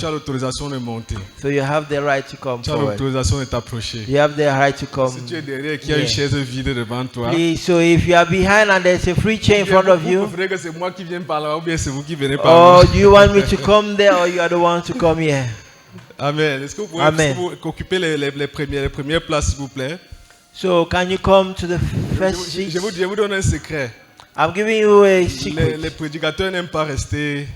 tu as l'autorisation de monter. So you have the right to come Tu as forward. l'autorisation de t'approcher. You have the right to come. Si tu es derrière, qu'il y a une chaise vide devant toi. Please, so if you are behind and there's a free chair in front of Vous you, préférez que c'est moi qui vienne par là ou bien c'est vous qui venez par or là? do you want me to come there or you are the one to come here? Amen. Est-ce que vous pouvez occuper les premières places, s'il vous plaît? So can you come to the first seat? Je vous donne un secret. I'm giving you a secret. Les prédicateurs n'aiment pas rester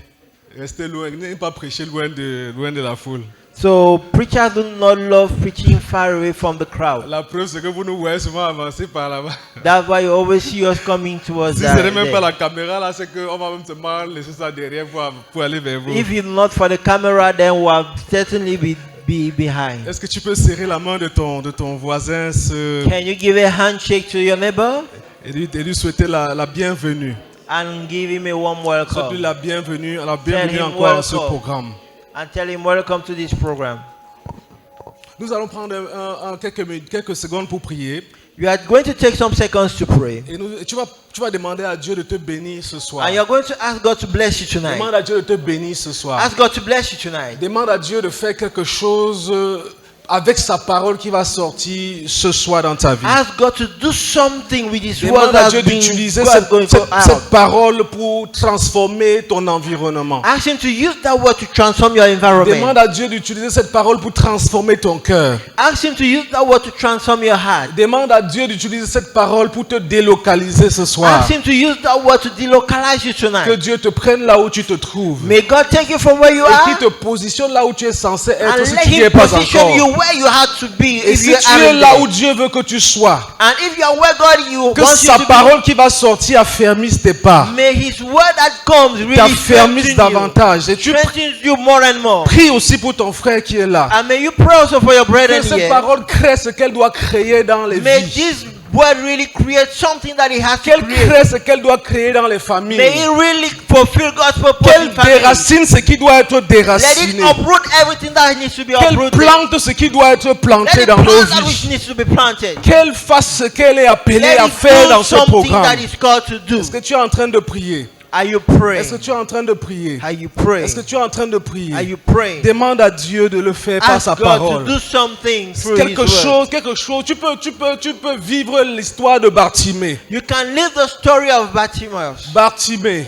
loin, n'aiment pas prêcher loin de la foule. So preachers do not love preaching far away from the crowd. La preuve, c'est que vous nous voyez souvent avancer par là-bas. That's why you always see us coming towards Si that. ce n'est même pas la caméra là, c'est qu'on va même seulement laisser ça derrière pour aller vers vous. If it's not for the camera, then we'll certainly be behind. Est-ce que tu peux serrer la main de ton voisin Can you give a handshake to your neighbor et lui souhaiter la bienvenue? and give him a warm welcome? Souhaite-lui la bienvenue Tell him encore à ce welcome. programme. And tell him welcome to this program. Nous allons prendre quelques secondes pour prier. You are going to take some seconds to pray. Et tu vas demander à Dieu de te bénir ce soir. And you're going to ask God to bless you tonight. Demande à Dieu de te bénir ce soir. Ask God to bless you tonight. Demande à Dieu de faire quelque chose avec sa parole qui va sortir ce soir dans ta vie. Ask God to do something with His word Demande à that's Dieu been d'utiliser God going to out. cette parole pour transformer ton environnement. Ask Him to use that word to transform your environment. Demande à Dieu d'utiliser cette parole pour transformer ton cœur. Ask Him to use that word to transform your heart. Demande à Dieu d'utiliser cette parole pour te délocaliser ce soir. Ask Him to use that word to delocalize you Que tonight. Dieu te prenne là où tu te trouves. May God take you from where you Et are qu'il te positionne là où tu es censé and être si let tu n'y Him es pas position encore. you where you have to be Et if si you tu es aren't là there. où Dieu veut que tu sois, And if you are where God you que wants you sa to parole qui va sortir affermisse tes pas, be, may His word that comes really t'affermisse strengthen you, davantage. Et tu strengthens you more and more. pries aussi pour ton frère qui est là. And may you pray also for your brethren Que cette here. parole crée ce qu'elle doit créer dans les May vies. this word really create something that it has to Qu'elle create. crée ce qu'elle doit créer dans les familles. May it really fulfill God's purpose Qu'elle in families. déracine ce qui doit être Let it déraciné. uproot everything that needs to be Qu'elle uprooted. plante ce qui doit être Let planté it dans nos plant that which vies. needs to be planted. Qu'elle fasse ce qu'elle est appelée Let à it faire do dans ce something that programme. is called to do. Est-ce que tu es en train de prier? Are you praying? Est-ce que tu es en train de prier? Are you praying? Est-ce que tu es en train de Are prier? you praying? Demande à Dieu de le faire par Ask sa God parole. to do something through His Quelque word. chose. Tu peux vivre l'histoire de Bartimée. You can live the story of Bartimaeus. Bartimée,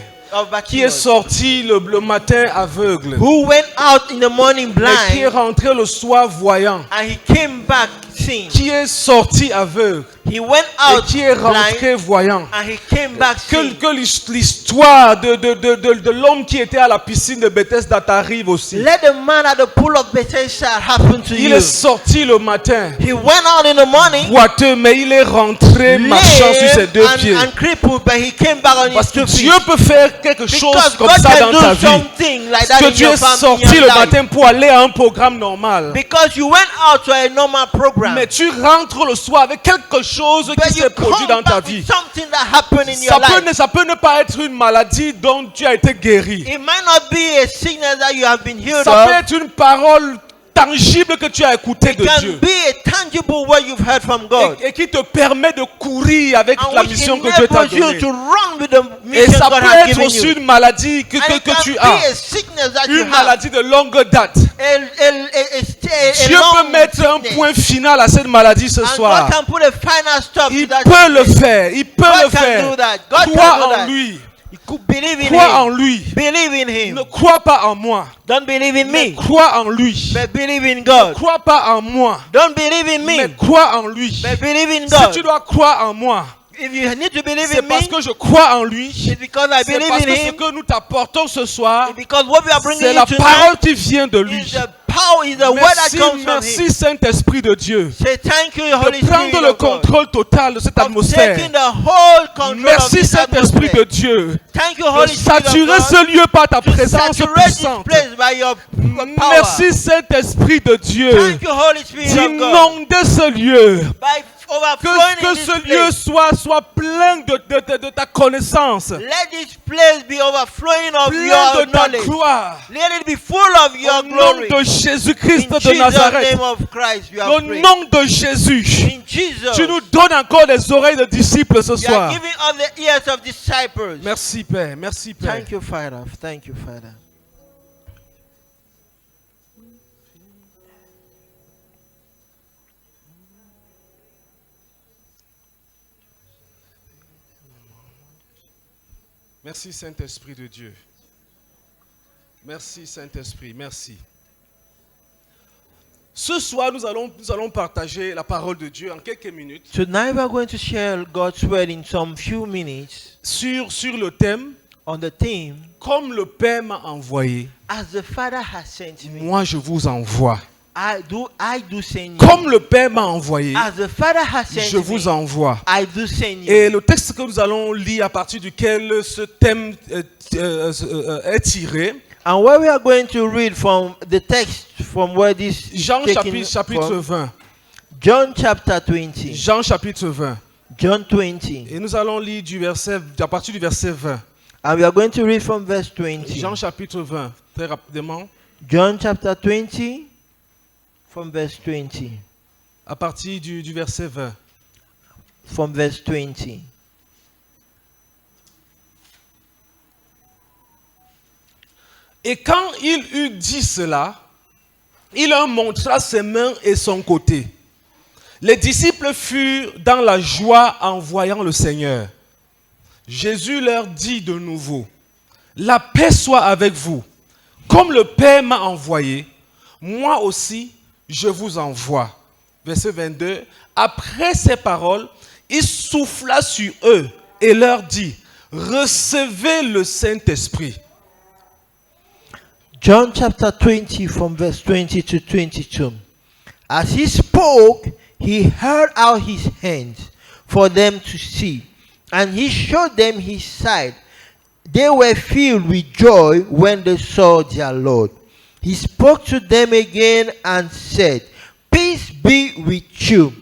qui est sorti le matin aveugle, Who went out in the morning et qui est blind rentré le soir voyant, and he came back seeing. qui est sorti aveugle, He went et out qui est rentré blind voyant. and he came back seeing. Que l'histoire de l'homme qui était à la piscine de Bethesda t'arrive aussi. Let the man at the pool of Bethesda happen to Il you. est sorti le matin, He went out in the morning, boiteux, mais il est rentré marchant sur ses deux pieds. and crippled, but he came back on Parce his que two feet. Dieu peut faire quelque chose Because comme God ça can dans ta do vie. something like Parce that que in tu your es family, sorti in your le life. matin pour aller à un programme normal. Because you went out to a normal program. Mais tu rentres le soir avec quelque chose But qui you s'est produit come dans ta back vie. with something that happened in your life. Ça peut ne pas être une maladie dont tu as été guéri. It might not be a sickness that you have been healed Ça peut of. être une parole tangible que tu as écoutée It de can Dieu. be a tangible word you've heard from God. Et qui te permet de courir avec And la which mission que Dieu t'a enables you donnée. to run with the Et mission ça God peut has être given aussi you. une maladie And it que can tu be as. a sickness that you Une have. maladie de longue date. A Dieu peut long mettre un sickness. point final à cette maladie ce And soir. God can put a final stop Il to that peut le sickness. faire. Il peut God le can faire. do that. God Crois can do en that. lui. You could believe in Crois en him. lui. Believe in him. Ne crois pas en moi. Don't believe in Mais me. crois en lui. But believe in Ne God. crois pas en moi. Don't believe in Mais me. crois en lui. But believe in Si God. tu dois croire en moi, If you need to believe c'est in parce me, que je crois en lui. it's because I C'est believe parce in que ce him. que nous t'apportons ce soir, It's because what we are bringing c'est you la tonight parole qui vient de lui. is the power, is the word that Merci, comes from merci him. Saint-Esprit de Dieu. Say thank you, Holy De prendre Spirit le of God. contrôle total de cette Of atmosphère. taking the whole control of Merci this Saint-Esprit de atmosphere. Dieu. Thank you, De Holy Spirit of saturer God. ce lieu par ta To présence saturate this puissante. place by your power. Merci Saint-Esprit de Dieu. Thank you, Holy Spirit of God. D'inonder ce lieu. By overflowing Que in ce this lieu place. soit plein de ta connaissance. Let this place be overflowing of Plein your de ta knowledge. gloire. Let it be full of your Au nom glory. de Jésus-Christ In de Jesus' Nazareth. name of Christ, we Au have prayed. nom de Jésus. In Jesus, Tu nous donnes encore des oreilles de disciples ce you are soir. giving us the ears of disciples. Merci Père. Merci Père. Thank you, Father. Thank you, Father. Merci Saint-Esprit de Dieu. Merci Saint-Esprit, merci. Ce soir, nous allons partager la parole de Dieu en quelques minutes Tonight we are going to share God's word in some few minutes sur le thème on the theme, « Comme le Père m'a envoyé, as the Father has sent me, moi je vous envoie. I do send you. Comme le Père m'a envoyé, As the Father has sent je vous me, envoie. I do send you. Et le texte que nous allons lire à partir duquel ce thème est tiré, And where we are going to read from the text from where this is Jean taken chapitre from, 20. John chapter 20. Jean chapitre 20. John 20. Et nous allons lire à partir du verset 20. And we are going to read from verse 20. Jean chapitre 20, très rapidement. John chapter 20 from verse 20. À partir du verset 20. From verse 20. Et quand il eut dit cela, il leur montra ses mains et son côté. Les disciples furent dans la joie en voyant le Seigneur. Jésus leur dit de nouveau, « La paix soit avec vous. Comme le Père m'a envoyé, moi aussi je vous envoie. » Verset 22. Après ces paroles, il souffla sur eux et leur dit, « Recevez le Saint-Esprit. » John chapter 20 from verse 20 to 22. As he spoke, he held out his hands for them to see, and he showed them his side. They were filled with joy when they saw their Lord. He spoke to them again and said, Peace be with you.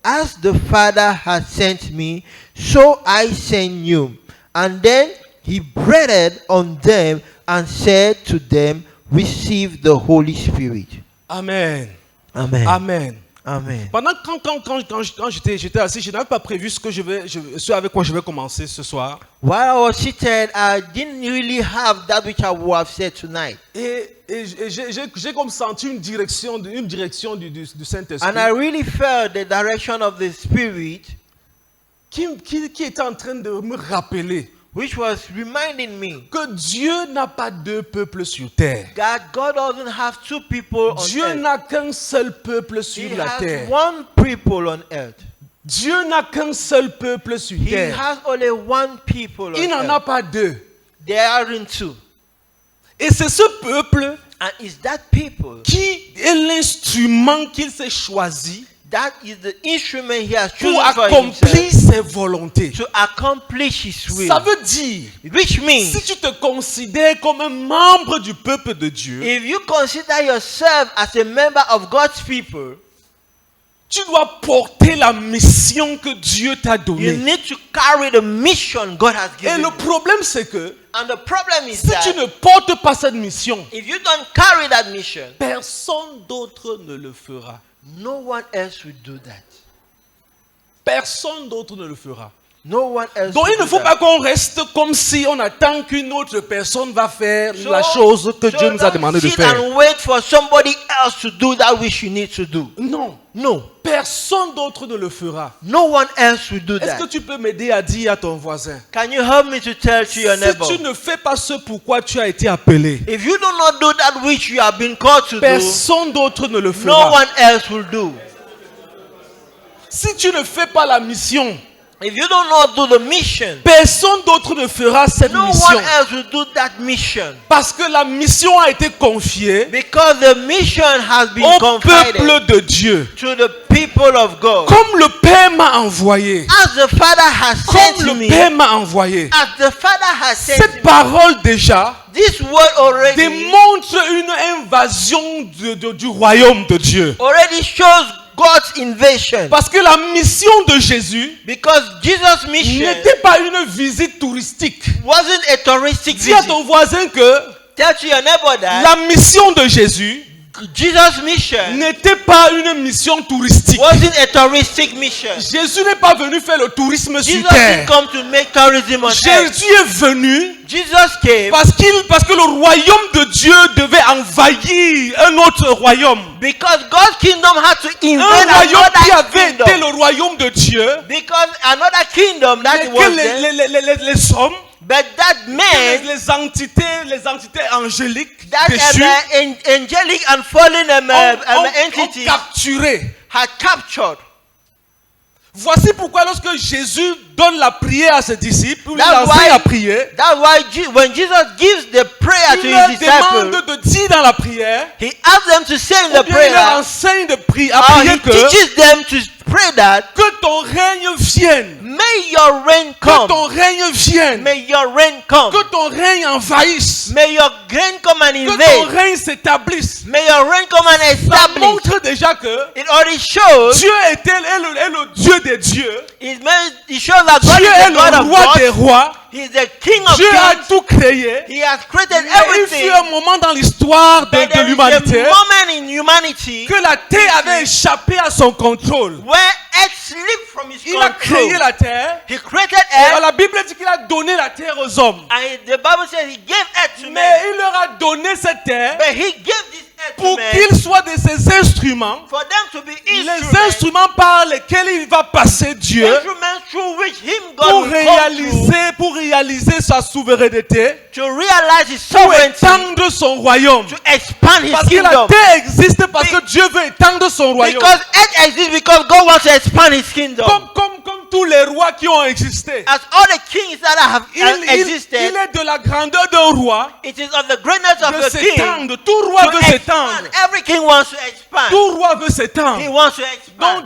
As the Father has sent me, so I send you. And then he breathed on them and said to them, Receive the Holy Spirit. Amen. Amen. Amen. Amen. Pendant quand j'étais assis, je n'avais pas prévu ce avec quoi je vais commencer ce soir. While I was seated, I didn't really have that which I would have said tonight. Et j'ai comme senti une direction du Saint-Esprit And I really felt the direction of the Spirit, qui était en train de me rappeler which was reminding me que Dieu n'a pas deux peuples sur terre. that God doesn't have two people on Dieu earth. n'a qu'un seul peuple He sur la has terre. one people on earth. Dieu n'a qu'un seul peuple sur He terre. has only one people on Il n'en earth. a pas deux. There aren't two. Et c'est ce peuple And it's that people, qui est l'instrument qu'il s'est choisi that is the instrument he has pour chosen for accomplir himself ses volontés. to accomplish his will. Ça veut dire, Which means, si tu te considères comme un membre du peuple de Dieu, if you consider yourself as a member of God's people, tu dois porter la mission que Dieu t'a you donnée. need to carry the mission God has Et given le you. problème, c'est que And the problem is si tu that ne portes pas cette mission, if you don't carry that mission, personne d'autre ne le fera. no one else will do that. Personne d'autre ne le fera. No one else Donc will il ne do faut that. pas qu'on reste comme si on attend qu'une autre personne va faire la chose que Dieu nous a demandé de sit faire. and wait for somebody else to do that which you need to do. Non, No. personne d'autre ne le fera. No one else will do Est-ce que that. tu peux m'aider à dire à ton voisin, Can you help me to tell to your si neighbor? tu ne fais pas ce pourquoi tu as été appelé, If you do not do that which you have been called to do, personne d'autre ne le no fera. one else will do. Si tu ne fais pas la mission, If you do not do the mission, personne d'autre ne fera cette no mission. one else will do that mission. Parce que la mission a été confiée Because the mission has been au confided peuple de Dieu. to the people of God. Comme le Père m'a envoyé. As the Father has Comme sent le me, Père m'a envoyé. as the Father has sent Cette me, parole déjà this word already démontre une invasion du royaume de Dieu. shows God's invasion. Parce que la mission de Jésus Because Jesus' mission n'était pas une visite touristique. wasn't a touristic Dis à visit. ton voisin que Tell to your neighbor that la mission de Jésus Jesus' mission n'était pas une mission touristique. wasn't a touristic mission. Jésus n'est pas venu faire le tourisme Jesus sur didn't terre. come to make tourism on earth. Jésus est venu Jesus came parce que le royaume de Dieu devait envahir un autre royaume. because God's kingdom had to Un invade royaume qui another avait été kingdom. le royaume de Dieu. Because another kingdom Mais that que was there, les hommes But that man, les entités angéliques that déchues angelic and fallen ont entity capturé. had captured. Voici pourquoi lorsque Jésus donne la prière à ses disciples, il That's leur enseigne à why, prier, that's why when Jesus gives the prayer to il leur his disciples, demande de dire dans la prière, he asks them to say in ou the bien il leur prayer, enseigne à or prier he teaches them to pray that, que ton règne vienne, may your reign que come, ton règne vienne, may your reign come, que ton règne envahisse, may your reign come and que ton invade, règne s'établisse. may your reign come and Ça establish. montre déjà que It already shows, Dieu est le Dieu des dieux, it shows that God Dieu is est the God le of roi des gods, rois, he is the King of Dieu a kings, tout créé. he has created Mais il everything. fut un moment dans l'histoire But de there is l'humanité a moment in humanity que la terre avait échappé à son contrôle. where earth slipped from his Il a créé control. la terre. He created Et earth, la Bible dit qu'il a donné la terre aux hommes. and the Bible says he gave earth to Mais men. il leur a donné cette terre But he gave this earth to pour men qu'ils soient de ses instruments, for them to be les instruments, instruments par lesquels il va passer Dieu instruments through which him God pour will come réaliser sa souveraineté, to realize his pour sovereignty, étendre son royaume. to expand his Parce que la kingdom. terre existe parce que Dieu veut étendre son royaume. Because earth exists because God wants to expand his kingdom. Comme tous les rois qui ont existé. As all the kings that have Il existed, est de la grandeur d'un roi it is of the greatness of de the king s'étendre. Tout roi to veut expand. s'étendre. Every king wants to expand. Tout roi veut He s'étendre. wants to expand. Donc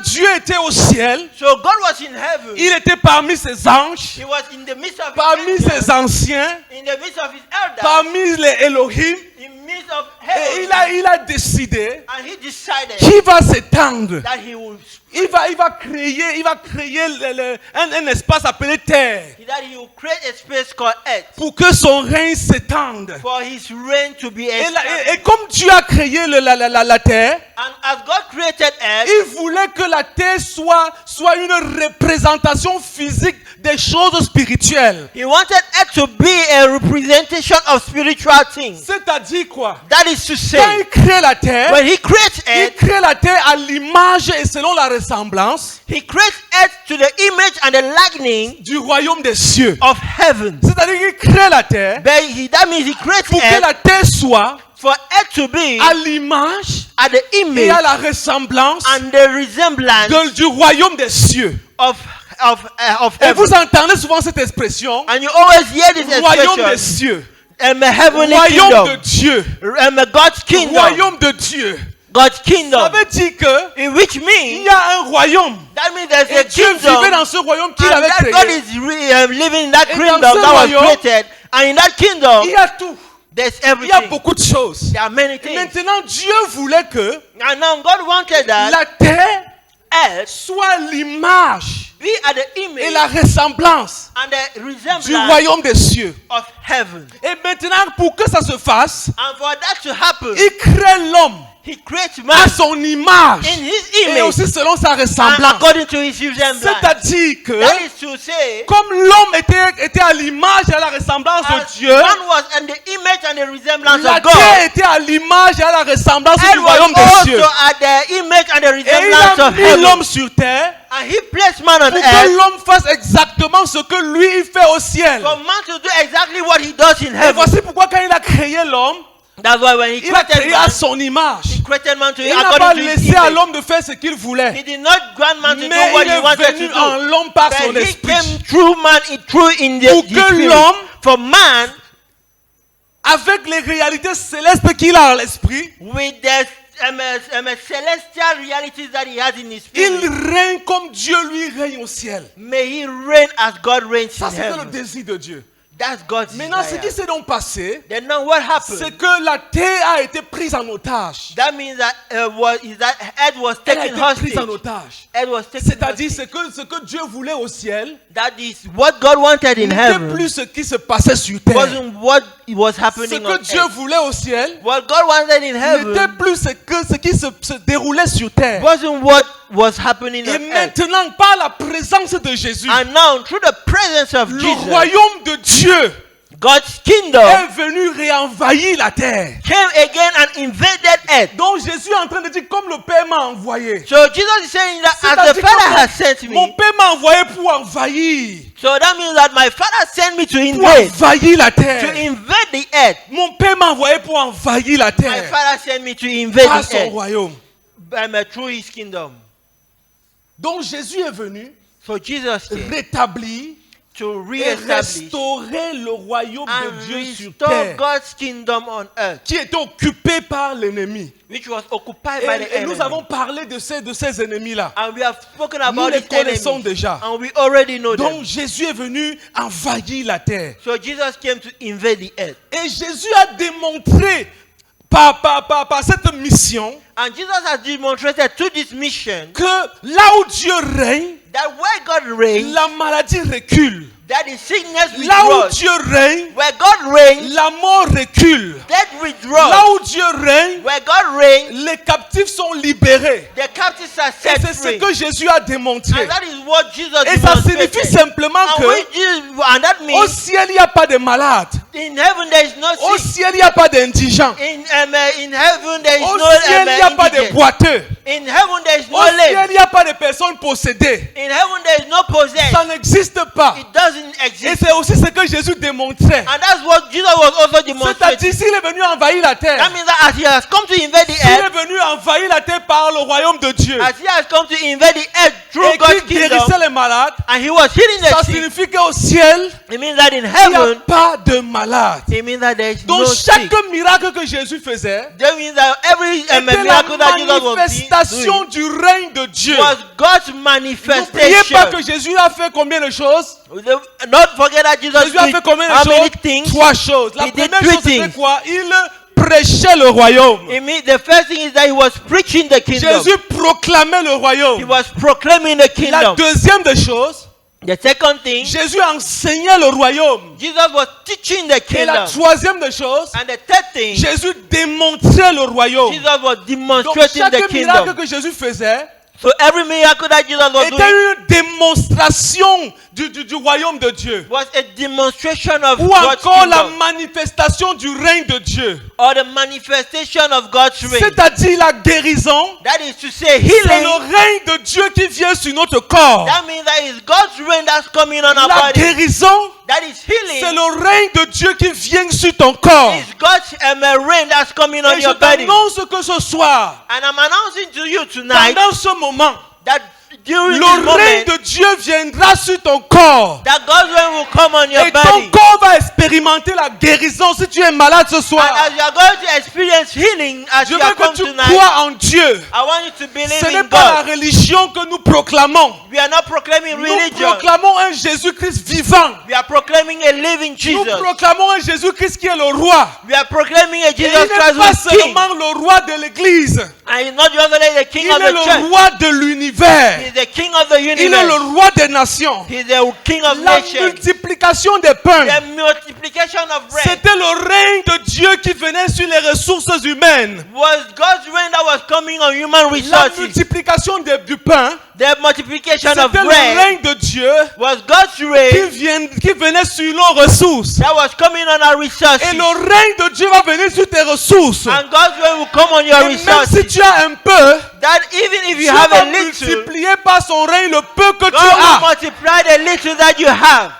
Dieu était au ciel. So God was in heaven. Il était parmi ses anges, He was in the midst of parmi his angels, ses anciens, in the midst of his elders, parmi les Elohim. in the midst of Et heaven. il a décidé And he decided qu'il va s'étendre. that he would Il va créer un espace appelé terre create a space called earth pour que son règne s'étende. for his reign to be established. Et comme Dieu a créé la terre, And as God created earth, il voulait que la terre soit une représentation physique des choses spirituelles. he wanted earth to be a representation of spiritual things. C'est-à-dire quoi? That is to say, Quand il crée la terre, when he creates il earth, crée la terre à l'image et selon la ressemblance he creates earth to the image and the likeness du royaume des cieux. of heaven. C'est-à-dire qu'il crée la terre But that means he creates pour que earth la terre soit for earth to be à l'image at the et image à la ressemblance and the resemblance du royaume des cieux. of Et heaven. vous entendez souvent cette expression, And you always hear this royaume des expression, cieux, a heavenly royaume de kingdom, Dieu, God's kingdom, royaume de Dieu. God's Ça kingdom, veut dire que which il means y a un royaume. that means there's Et a Dieu kingdom, vivait dans ce royaume qu'il and avait that God créé. is living in that Et kingdom dans ce that was royaume, created, and in that kingdom Il y a tout. there's Il y a everything. beaucoup de choses. There are many Et things. maintenant, Dieu voulait que And now God wanted that la terre earth soit l'image be at the et image la ressemblance and the du resemblance royaume des cieux. of heaven. Et maintenant, pour que ça se fasse, And for that to happen, il crée l'homme he creates à man son image in his et image aussi selon sa and ressemblance. according to his resemblance. C'est-à-dire que, That is to say, comme l'homme était à l'image et à la ressemblance as de Dieu, man was in the image and the resemblance la of God, terre était à l'image et à la ressemblance and du was royaume des cieux. also at the image and the Et il resemblance a of mis heaven. l'homme sur terre And he placed man on pour que earth l'homme fasse exactement ce que lui il fait au ciel. for man to do exactly what he does in Et heaven. voici pourquoi quand il a créé l'homme, That's why when he il a created créé à man, son image. he created man to Il n'a pas according to his laissé à image. l'homme de faire ce qu'il voulait. He did not grant man to do Mais what il he est wanted venu to en do. l'homme par son But he esprit. came through man, through in the Pour que spirit. l'homme, For man, avec les réalités célestes qu'il a en l'esprit, with the celestial realities that he has in his il spirit, règne comme Dieu lui règne au ciel. may he reign as God reigns Ça, in c'était le heaven. désir de Dieu. That's God's Maintenant, ce qui desire. s'est donc passé, Then now what happened? c'est que la terre a été prise en otage. That means that Ed was Elle a taken été prise en hostage. otage. Ed was taken C'est-à-dire hostage. ce que Dieu voulait au ciel That is what God wanted in n'était heaven. plus ce qui se passait sur terre. Wasn't what was Ce happening on que Dieu earth. voulait au ciel What God wanted in n'était heaven plus ce qui se déroulait sur terre. wasn't what was happening Et on earth. maintenant, par la présence de Jésus, And now, through the presence of le Jesus, royaume de Dieu God's kingdom est venu réenvahir la terre. came again and invaded earth. Donc Jésus est en train de dire, comme le Père m'a envoyé. So Jesus is saying that as the C'est-à-dire Father que has sent mon me, Père m'a envoyé pour envahir. So that means that my father sent me to pour invade, envahir la to terre. invade the earth. Mon père m'a envoyé pour envahir la My terre father sent me to invade par the son earth royaume. through his kingdom. Donc Jésus est venu So Jesus came rétablir to et re-establish restaurer le royaume and de Dieu sur restore terre God's kingdom on earth, qui était occupé par l'ennemi. which was occupied by the Et nous enemy. avons parlé de ces ennemis-là. And we have spoken Nous about les these connaissons enemies, déjà. and we already know them. Donc Jésus est venu envahir la terre. So Jesus came to invade the earth. Et Jésus a démontré par cette mission And Jesus has demonstrated through this mission que là où Dieu règne, that where God reigns, la maladie recule. that the sickness Là où withdraws. Dieu règne, Where God reigns, la mort recule. death withdraws. Là où Dieu règne, Where God reigns, les captifs sont libérés. the captives are Et set c'est ce free. que Jésus a démontré. And that is what Jesus Et ça demonstrated. signifie simplement And that que au means ciel, il n'y a pas de malades. in heaven there is no Au sick. ciel, il n'y a pas d'indigents. In heaven there is Au no ciel, il n'y a pas de indigent. boiteux. In heaven there is no Au ciel, lame. il n'y a pas de personnes possédées. In heaven there is no possessed. Ça n'existe pas. It doesn't Et exist. c'est aussi ce que Jésus démontrait. And that's what Jesus was also demonstrating. C'est-à-dire, s'il est venu envahir la terre, That means that as he has come to invade the s'il est earth, venu envahir la terre par le royaume de Dieu, as he has come to invade the earth through et God's qu'il guérissait kingdom, les malades, and he was healing ça the sick, signifie qu'au ciel, it means that in il n'y a heaven, pas de malades. it means that there is Donc no chaque sick. miracle que Jésus faisait That means that every était la miracle that Jesus was manifestation doing du règne de Dieu. was God's N'oubliez manifestation. pas que Jésus a fait combien de choses? Not forget that Jesus Jésus a fait did combien how de many choses? things. 3 choses. La He did première 3 chose c'était things. quoi? Il prêchait le royaume. It means the first thing is that he was preaching the kingdom. Jésus proclamait le He royaume. was proclaiming the La kingdom. deuxième des choses, The second thing, Jésus enseignait le royaume. Jesus was teaching the Et la kingdom. troisième des choses, And the third thing, Jésus démontrait le royaume. Jesus was Donc demonstrating the chaque miracle kingdom. que Jésus faisait So every miracle that Jesus was était doing une démonstration du royaume de Dieu. was a demonstration of Ou God's encore la kingdom, manifestation du règne de Dieu. or the manifestation of God's reign. C'est-à-dire la guérison. That is to say, C'est healing. le règne de Dieu qui vient sur notre corps. That means that is God's reign that's coming on our La body. guérison, That is c'est healing. le règne de Dieu qui vient sur ton corps. It's God's reign that's coming on Et je your body. t'annonce que ce soir, And I'm announcing to you tonight pendant ce moment, that during le this règne moment, de Dieu viendra sur ton corps. that God's reign will come on your Et ton body. corps va expérimenter la guérison si tu es malade ce And soir. as you are going to experience healing as Je you veux have come que tu tonight, crois en Dieu. I want you to believe Ce n'est in pas la God. religion que nous proclamons. We are not proclaiming Nous religion. proclamons un Jésus-Christ vivant. We are proclaiming a living Nous Jesus. proclamons un Jésus-Christ qui est le roi. We are proclaiming a Et il Jesus n'est Christ pas who is King. seulement le roi de l'église. And he's not just only the King Il of est the le church. roi de l'univers. He's the King of the Il est le universe. roi des nations. He's the King of La nations. multiplication des pains, The multiplication of bread c'était le règne de Dieu qui venait sur les ressources humaines. was God's reign that was coming on human La resources. multiplication du pain, The multiplication of c'était le bread règne de Dieu was God's qui reign venait sur nos ressources. that was coming on our resources. Et le règne de Dieu va venir sur tes ressources. And God's reign will come on your Et même si resources. tu as un peu, That even if Dieu you have va a little, multiplier par son règne le peu que tu God will as. multiply the little that you have.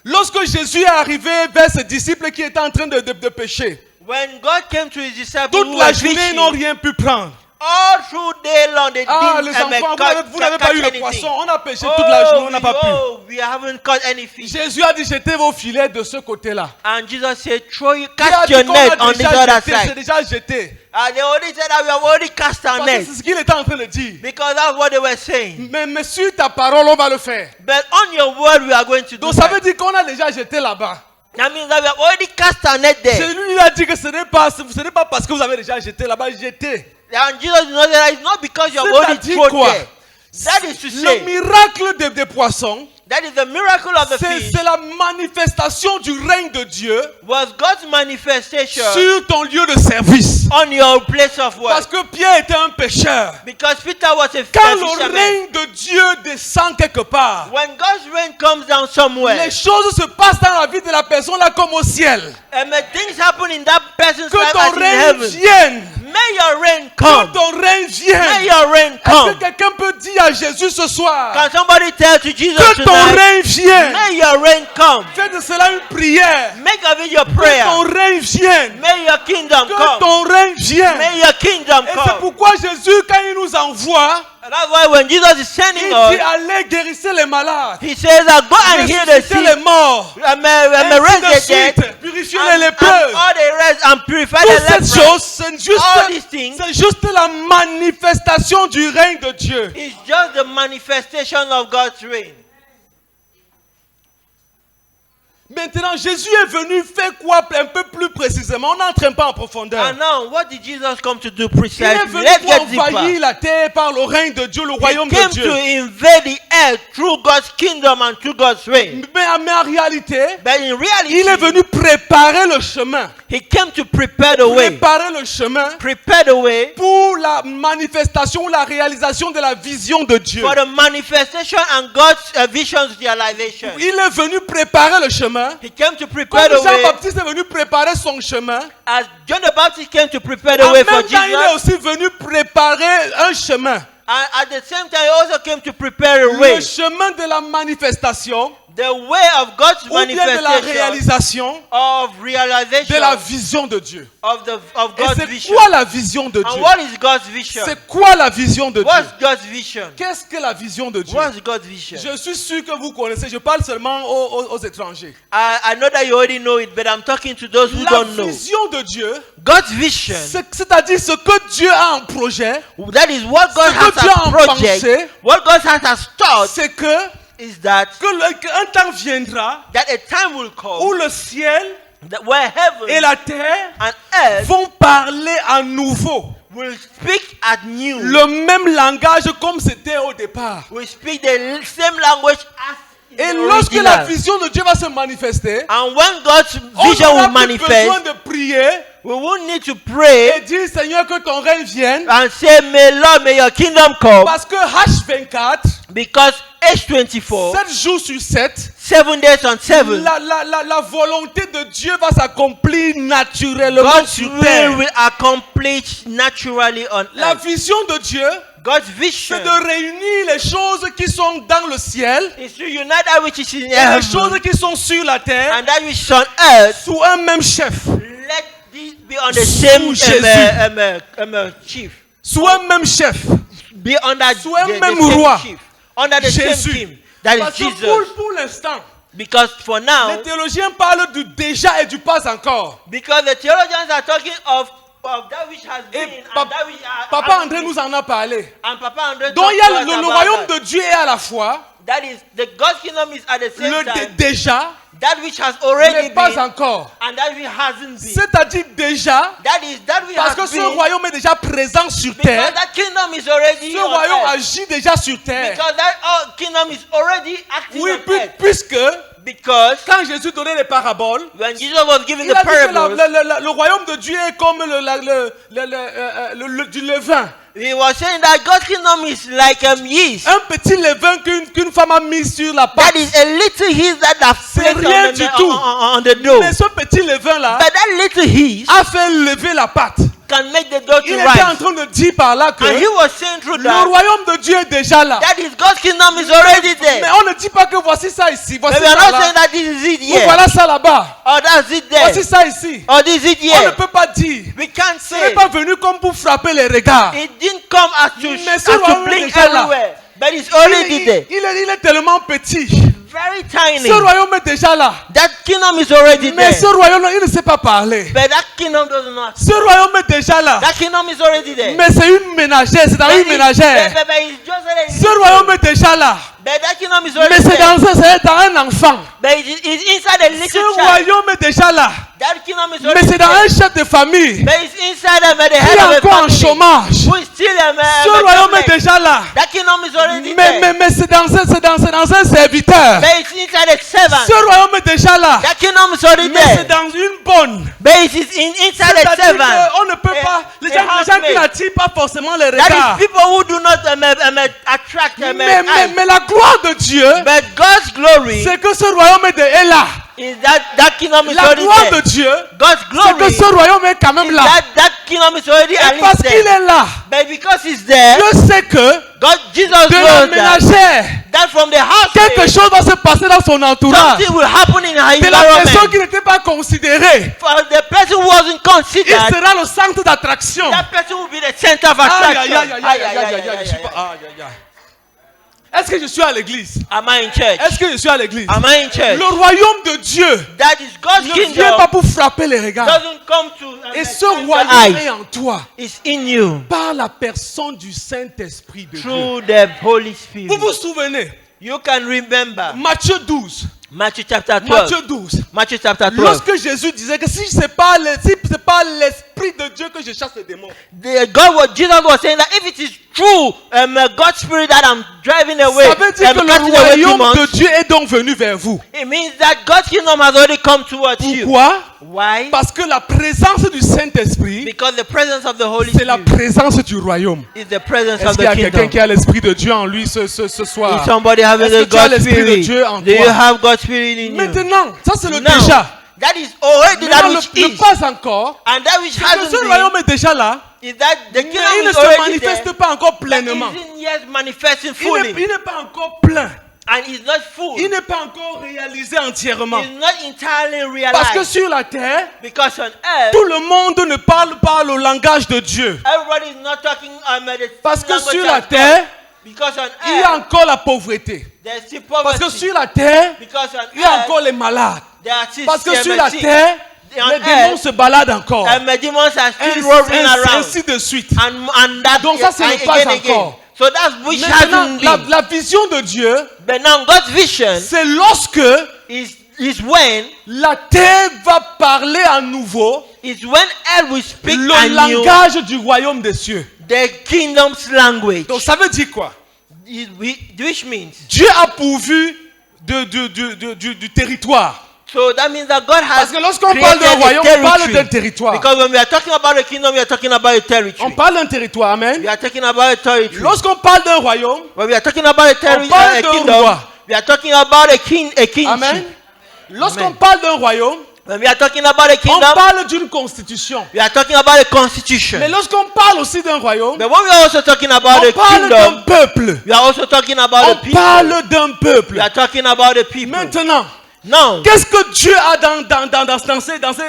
Lorsque Jésus est arrivé vers ses disciples qui étaient en train de pécher, When God came to his disciples toute who la were journée, ils n'ont fishing, rien pu prendre. all through day long they Ah, les didn't enfants, vous n'avez pas catch eu le anything. poisson. On a pêché toute la journée, on n'a pas pu. We haven't caught any fish. Jésus a dit, jetez vos filets de ce côté-là. And Jesus said, throw you, Il a cast dit your qu'on net a on this déjà other jeté, c'est side. déjà jeté. And they already said that we have already cast our Parce que net. c'est ce qu'il était en train de dire. Because that's what they were saying. Mais sur ta parole, on va le faire. But on your word, we are going to do Donc ça that. veut dire qu'on a déjà jeté là-bas. That means that we have already cast our net C'est there. lui qui a dit que ce n'est pas parce que vous avez déjà jeté là-bas, jeté. And Jesus did not say that it's not because you have already C'est-à-dire thrown quoi? there. That is to Le say, miracle des poissons, that is the miracle of the fish. c'est la manifestation du règne de Dieu Was God's manifestation sur ton lieu de service. on your place of Parce work. que Pierre était un pécheur. Because Peter was a Quand le fisherman. règne de Dieu descend quelque part, When God's rain comes down somewhere, les choses se passent dans la vie de la personne là comme au ciel. and things happen in that person's Que life ton as in règne heaven. vienne. May your reign Que come. ton règne May vienne. your reign Est-ce que come. quelqu'un peut dire à Jésus ce soir Can somebody tell to Jesus que ton tonight? règne vienne? May your reign come. Fais de cela une prière. Make of it your Que prayer. ton règne vienne. May your kingdom Que come. ton règne vienne. May your kingdom Et c'est come. pourquoi Jésus, quand il nous envoie, And that's why when Jesus is il sending dit us, allez guérissez les malades. he says, go and heal the Ressuscitez sick. les morts. May raise Ainsi de the dead. suite. Purifiez les And lépreux. all the rest and purify Toutes the ces lepers. choses, All these things c'est juste la manifestation du règne de Dieu. is just the manifestation of God's reign. Maintenant, Jésus est venu faire quoi un peu plus précisément? On n'entre pas en profondeur. And now, what did Jesus come to do Il est precisely? venu Let's pour get deeper. envahir la terre par le règne de Dieu, le He royaume de came Dieu. to invade the earth through God's kingdom and through God's reign. Mais en réalité, But in reality, il est venu préparer le chemin. he came to prepare the way. Préparer le chemin Prepare the way pour la manifestation, la réalisation de la vision de Dieu. for the manifestation and God's vision's realization. Il est venu préparer le chemin. He came to prepare Comme the way Jean-Baptiste est venu préparer son chemin, as John the Baptist came to prepare the en way même for temps, il est Jesus. aussi venu préparer un chemin. And at the same time, he also came to prepare a Le way. chemin de la manifestation, The way of God's ou bien de la manifestation, réalisation of de realization la vision de Dieu. of Et God's c'est vision. quoi la vision de And Dieu? what is God's vision? C'est quoi la vision de Dieu? What's God's vision? Qu'est-ce que la vision de Dieu? What's God's vision? Je suis sûr que vous connaissez, je parle seulement aux étrangers. I know that you already know it, but I'm talking to those who La don't know. vision de Dieu, God's vision, c'est-à-dire ce que Dieu a en projet, that is what God Ce que has Dieu a as en project. pensée, What God has as thought c'est que is that qu'un temps viendra a time will où come le ciel where et heaven la terre and earth vont parler à nouveau will speak at new. le même langage comme c'était au départ. Will speak the same language as in Et the lorsque la original. vision de Dieu va se manifester, And when God's on vision n'aura will plus besoin manifest, de prier we won't need to pray et dire Seigneur que ton règne vienne, and say, May Lord, may your kingdom come. parce que H24, Because H24, 7 jours sur 7, 7 days on 7, la volonté de Dieu va s'accomplir naturellement God's sur will terre. will accomplish naturally on La earth. vision de Dieu, God's vision c'est de réunir les choses qui sont dans le ciel is to unite that which is in et les heaven choses qui sont sur la terre and that which is on earth. sous un même chef, Let this be on the same Jésus. chief. sous un même chef. Be under Sous un the même same roi. chief. Under the Jésus. same king. That Parce is que Jesus. pour l'instant, Because for now, les théologiens parlent du déjà et du pas encore. because the theologians are talking of that which has been Et and that which Papa has André been. nous en a parlé. And Papa André Donc talked il y a to us le about royaume that. de Dieu est à la fois That is, the God's kingdom is at the same le time déjà, that which has already mais pas been encore. and that which hasn't been. C'est-à-dire déjà, That is that which parce has que ce been royaume est déjà présent sur because terre. that kingdom is already Ce on royaume earth. agit déjà sur terre. Because that kingdom is already acting Oui, on earth. puisque Because quand Jésus donnait les paraboles, when Jesus was giving il the a dit que parables, le royaume de Dieu est comme du levain. he was saying that God's kingdom is like yeast. Un petit levain qu'une femme a mis sur la That pâte. is a little yeast that they C'est placed rien on du the, tout. on the dough. Mais ce petit levain-là But that little yeast a fait lever la pâte. can make the dough Il to était en rise. train de dire par là que And he was saying through le that, royaume de Dieu est déjà là. that is God's kingdom is already Mais there. on ne dit pas que voici ça ici, voici But we are ça not saying là, that this is it ou here. voilà ça là-bas, Or that's it there. voici ça ici. Or this is it On ne here. peut pas dire. We can't Ce n'est say. pas venu comme pour frapper les regards. It didn't come as to, Mais ce as to royaume est blink déjà là. everywhere. But it's already there. Il est tellement petit. Very tiny. Ce royaume est déjà là. That kingdom is already Mais there. ce royaume, il ne sait pas parler. But that kingdom does not. Ce royaume est déjà là. That kingdom is already there. Mais c'est une ménagère, c'est dans But une it's- ménagère. but it's just a Ce royaume est déjà là. But that kingdom is Mais already c'est there. dans un enfant. But it's inside a little Ce child. royaume est déjà là. That kingdom is Mais already c'est dans there. un chef de famille But it's inside the qui head est of a encore en family. chômage. Who is still Ce royaume est déjà là. That kingdom is already there. Mais c'est dans un serviteur. But it's inside a servant. Ce royaume est déjà là. That kingdom is already Mais c'est there. dans une bonne. But it's inside a C'est-à-dire servant. qu'on ne peut pas. Les gens qui housemaid. n'attirent pas forcément les That regards. is people who do not attract eyes. Mais la gloire de Dieu, But God's glory c'est que ce royaume est là. is that kingdom is La already gloire de there. Dieu, God's c'est glory que ce royaume est quand même is là. that kingdom is already Et at least parce qu'il there. est là, But because it's there, Dieu sait que Jesus de la knows that, ménagère, that from the house quelque chose va se passer dans son entourage. something will happen in her De la personne environment. qui n'était pas considérée, For the person who wasn't il considered, sera le centre d'attraction. that person will be the center of Aïe, attraction. aïe, aïe, aïe, aïe, aïe, aïe, aïe, je suis pas- aïe, aïe, aïe. Est-ce que je suis à l'église? Am I in church? Est-ce que je suis à l'église? Am I in church? Le royaume de Dieu That is God's ne vient kingdom. pas pour frapper les regards. Doesn't come to Et ce your royaume est eyes. en toi It's in you par la personne du Saint-Esprit de Dieu. through the Holy Spirit. Vous vous souvenez? You can remember Matthieu 12. Matthew chapter 12. Matthieu 12. Matthew chapter 12. Lorsque Jésus disait que si ce n'est pas l'Esprit de Dieu que je chasse les démons, Jesus was saying that if it is true, God's Spirit that I'm driving away, ça veut dire que le casting away royaume demons, de Dieu est donc venu vers vous. it means that God's kingdom has already come towards you. Pourquoi? Why? Parce que la présence du Saint-Esprit, Because the presence of the Holy c'est la Spirit présence du royaume. is the presence Est-ce of qu'il y a the quelqu'un kingdom. qui a l'Esprit de Dieu en lui ce soir? Is somebody having Est-ce the que tu as God's l'Esprit de Spirit? Dieu en Do you toi? have God's Spirit in you? Maintenant, ça c'est le Now, déjà. that is already that Maintenant, which le is. pas encore. And that which C'est que hasn't ce been royaume est déjà là, is that the mais kingdom il ne is se already manifeste there, pas encore but pleinement. isn't yet manifesting Il fully. n'est pas encore plein. And is not full. Il n'est pas encore réalisé entièrement. Is not entirely Parce que realized. sur la terre, Because on earth, tout le monde ne parle pas le langage de Dieu. everybody is not talking the Parce que language sur of la God. terre, Because on il y a earth, encore la pauvreté. there's still Parce que poverty. sur la terre, Because on il y a earth, encore les malades. there are still Parce que sur la sick. terre, On les démons earth, se baladent encore. and the demons are still roaming around. Ainsi de suite. And that Donc ça, c'est le pas again. encore. So that's which Maintenant, hasn't been. la vision de Dieu, But now God's vision c'est lorsque is when la terre va parler à nouveau earth will speak le anew langage du royaume des cieux. the kingdom's language. Donc ça veut dire quoi? Which means, Dieu a pourvu du territoire. so that means that God has Parce que lorsqu'on created parle d'un a royaume, on parle territory. d'un territoire. Because when we are talking about a kingdom, we are talking about a On territory. parle d'un territoire, amen. We are talking about a territory. Lorsqu'on parle d'un royaume, When we are talking about a territory, parle a d'un kingdom, roi. we are talking about a kingship. amen. Lorsqu'on Amen. parle d'un royaume, When we are talking about a on kingdom, parle d'une constitution. we are talking about a constitution. Mais lorsqu'on parle aussi d'un royaume, But when we are also talking about on a parle d'un kingdom, peuple. we are also talking about On the people. parle d'un peuple. We are talking about the people. Maintenant, Now, qu'est-ce que Dieu a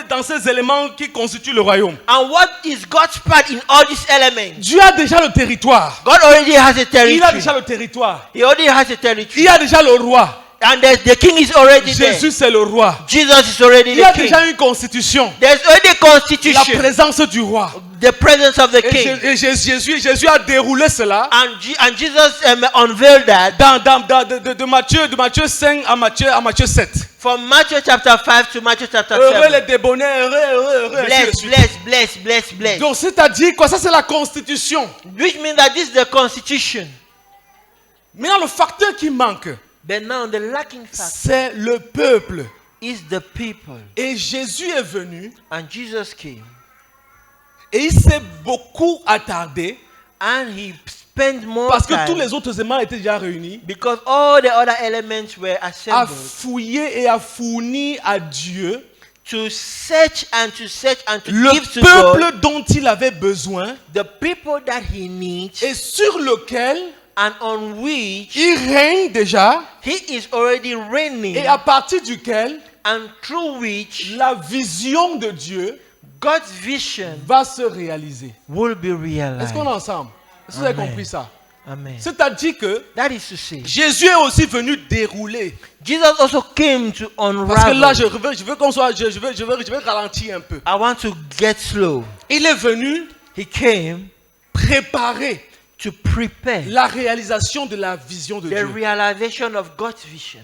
dans ces éléments qui constituent le royaume? and what is God's part in all these elements? Dieu a déjà le territoire. God already has a Il a territory. déjà le territoire. He already has a territory. Il y a déjà le roi. And the king is already Jésus, c'est le roi. there. Jesus is already Il y a the king. déjà une constitution. There's already a La constitution. présence du roi. The presence of the Et king. Jésus a déroulé cela And Jesus unveiled that de Matthieu 5 à Matthieu 7. from Matthew chapter 5 to Matthew chapter Heureux 7. les débonnés, heureux. Bless. Donc c'est-à-dire quoi? Ça c'est la constitution. Which means that this is the constitution. Maintenant le facteur qui manque, But now the lacking factor c'est le peuple. is the people. Et Jésus est venu And Jesus came. et il s'est beaucoup attardé And he spent more parce que tous time les autres éléments étaient déjà réunis because all the other elements were à assembled fouiller et à fournir à Dieu to search and to le give to God peuple dont il avait besoin the people that he needs et sur lequel and on which il règne déjà he is already reigning et à partir duquel and through which la vision de Dieu God's vision va se réaliser. will be Est-ce qu'on est realized. ensemble? Est-ce que vous avez Amen. compris ça? Amen. C'est-à-dire que That is to say, Jésus est aussi venu dérouler. Jesus also came to Parce que là, unravel. je veux qu'on soit, je veux ralentir un peu. I want to get slow. Il est venu He came préparer to prepare la réalisation de la vision de the Dieu. realization of God's vision.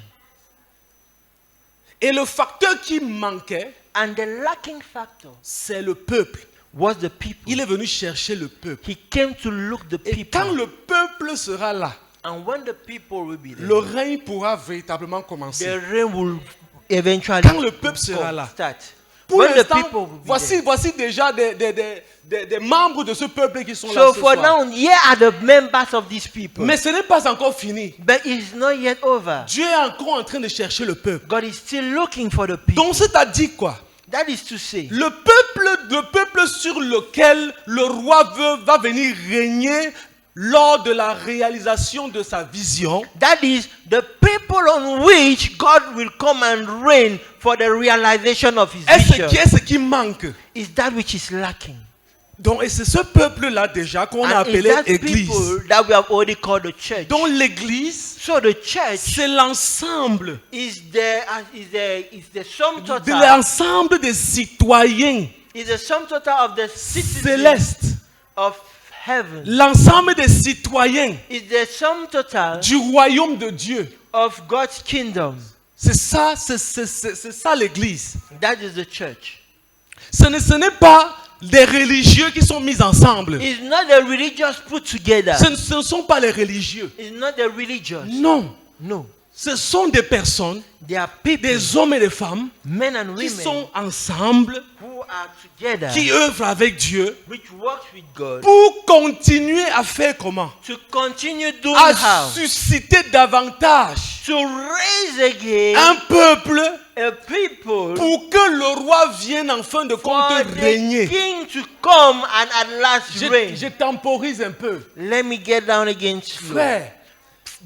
Et le facteur qui manquait, And the lacking factor c'est le peuple. was the people. Il est venu chercher le peuple. He came to look the Et quand people. le peuple sera là, And when the people will be there, le règne pourra véritablement commencer. the reign will eventually Quand le peuple sera là. start. pour when the l'instant, people will be voici déjà des membres de ce peuple qui sont là So ce for soir. now, here are the members of these people. Mais ce n'est pas encore fini. But it's not yet over. Dieu est encore en train de chercher le peuple. God is still looking for the people. Donc c'est-à-dire quoi? That is to say, Le peuple sur lequel le roi va venir régner lors de la réalisation de sa vision, that is the people on which God will come and reign for the realization of his vision, est ce qui manque. is that which is lacking. Donc, et c'est ce peuple-là déjà qu'on a And appelé it's that Église. people that we have already called the church. Donc l'Église, So the church c'est l'ensemble is the sum de total. l'ensemble des citoyens Is the sum total of the citizens célestes, of heaven. l'ensemble des citoyens Is the sum total du royaume de Dieu. of God's kingdom. C'est ça l'Église. That is the church. Ce n'est pas des religieux qui sont mis ensemble. It's not the religious put together. Ce ne sont pas les religieux. It's not the religious. Non. No. Ce sont des personnes, They are people, des hommes et des femmes men and qui women, sont ensemble, who are together, qui œuvrent avec Dieu which works with God, pour continuer à faire comment? to continue doing À how? susciter davantage To raise again un peuple a people pour que le roi vienne en fin de for compte the régner. king to come and at last reign. Je temporise un peu. Let me get down against you. Frère,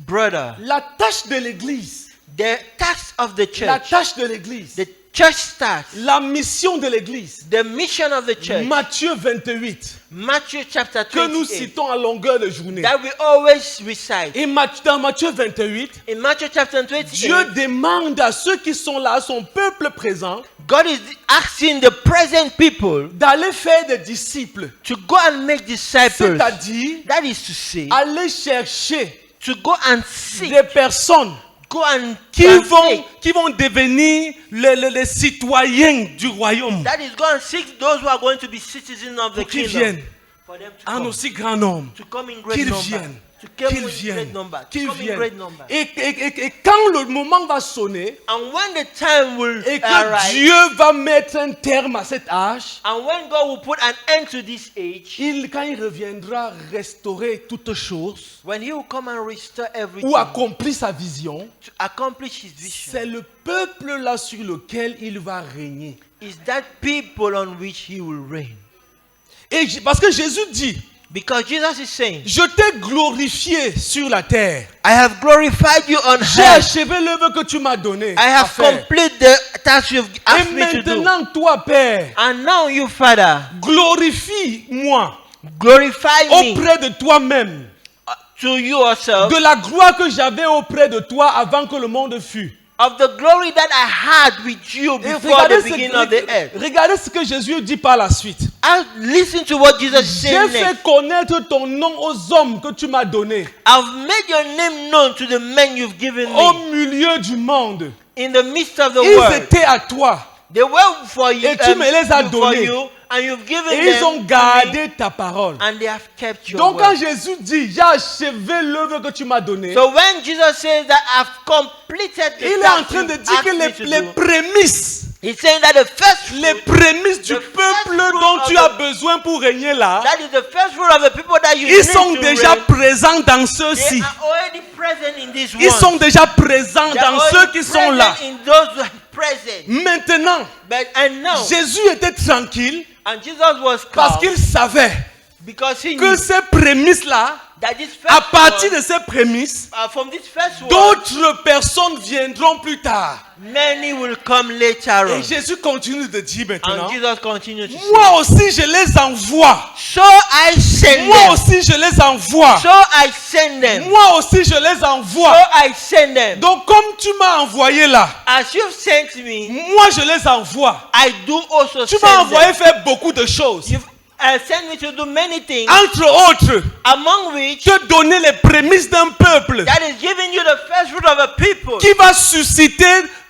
Brother, la tâche de l'église, the task of the la church, tâche de l'église, the church task, la mission de l'église, the mission of the church, Matthieu 28, Matthew chapter que nous 28, citons à longueur de journée. that we always recite. Et dans Matthieu 28, In Matthew chapter 28, Dieu demande à ceux qui sont là, à son peuple présent, God is asking the present people d'aller faire des disciples. to go and make disciples. C'est-à-dire, That is to say, aller chercher to go and seek, des personnes go and qui seek. vont devenir les citoyens du royaume. That is, go and seek those who are going to be citizens of the Pour qu'ils kingdom. viennent For them to en come. aussi grand nombre. To come in great Qu'ils number. viennent. To come Qu'ils in viennent. great number. To Qu'ils come in viennent. great number. Et quand le moment va sonner, And when the time will et que arrive, Dieu va mettre un terme à cet âge, and when God will put an end to this age, quand il reviendra restaurer toutes choses when He will come and restore everything ou accomplir sa vision, to accomplish His vision, c'est le peuple là sur lequel il va régner. is that people on which He will reign. Parce que Jésus dit, Because Jesus is saying, je t'ai glorifié sur la terre. I have glorified you on J'ai earth. achevé l'œuvre que tu m'as donnée. I à have faire. completed the task you've Et asked me to do. maintenant, toi, Père, And now you, Father, glorifie-moi glorify me auprès de toi-même, to you yourself de la gloire que j'avais auprès de toi avant que le monde fût. of the glory that I had with you Et before the beginning of the earth. regardez ce que Jésus dit par la suite. I'll listen to what Jesus J'ai said fait next. connaître ton nom aux hommes que tu m'as donnés I've made your name known to the men you've given au me milieu du monde. in the midst of the Ils world. étaient à toi They were for you, Et tu me les as for donnés. you, and you've given et ils them ont to me, gardé ta parole. and they have kept your Donc quand word. Jésus dit, j'ai achevé l'œuvre que tu m'as donnée, So when Jesus says that I've completed the il est en task train de you've dire asked me que to les do, prémices, he's saying that the first les fruit, prémices du The peuple first fruit dont of tu the- as besoin pour régner là, that is the first fruit of the people that you ils need sont to déjà reign. présents dans They ceux-ci. are already present in this Ils one. sont déjà présents They are dans ceux already qui sont là. present in those who are present. Maintenant, And now, Jésus était tranquille and Jesus was parce calm qu'il savait because he que knew ces prémices-là, that this à first partir one, de ces prémices, from this first one, d'autres personnes viendront plus tard. many will come later Et on. Jésus continue de dire maintenant, And Jesus continued to say, moi aussi je les envoie. so I send Moi them. aussi je les envoie. So I send them. Moi aussi je les So envoie. I send them. Donc comme tu m'as envoyé là, As you've sent me, moi je les envoie. I do also Tu send m'as envoyé them. faire beaucoup de choses. You've sent me to do many things, Entre autres, among which te donner les prémices d'un peuple that is giving you the first fruit of a people qui va susciter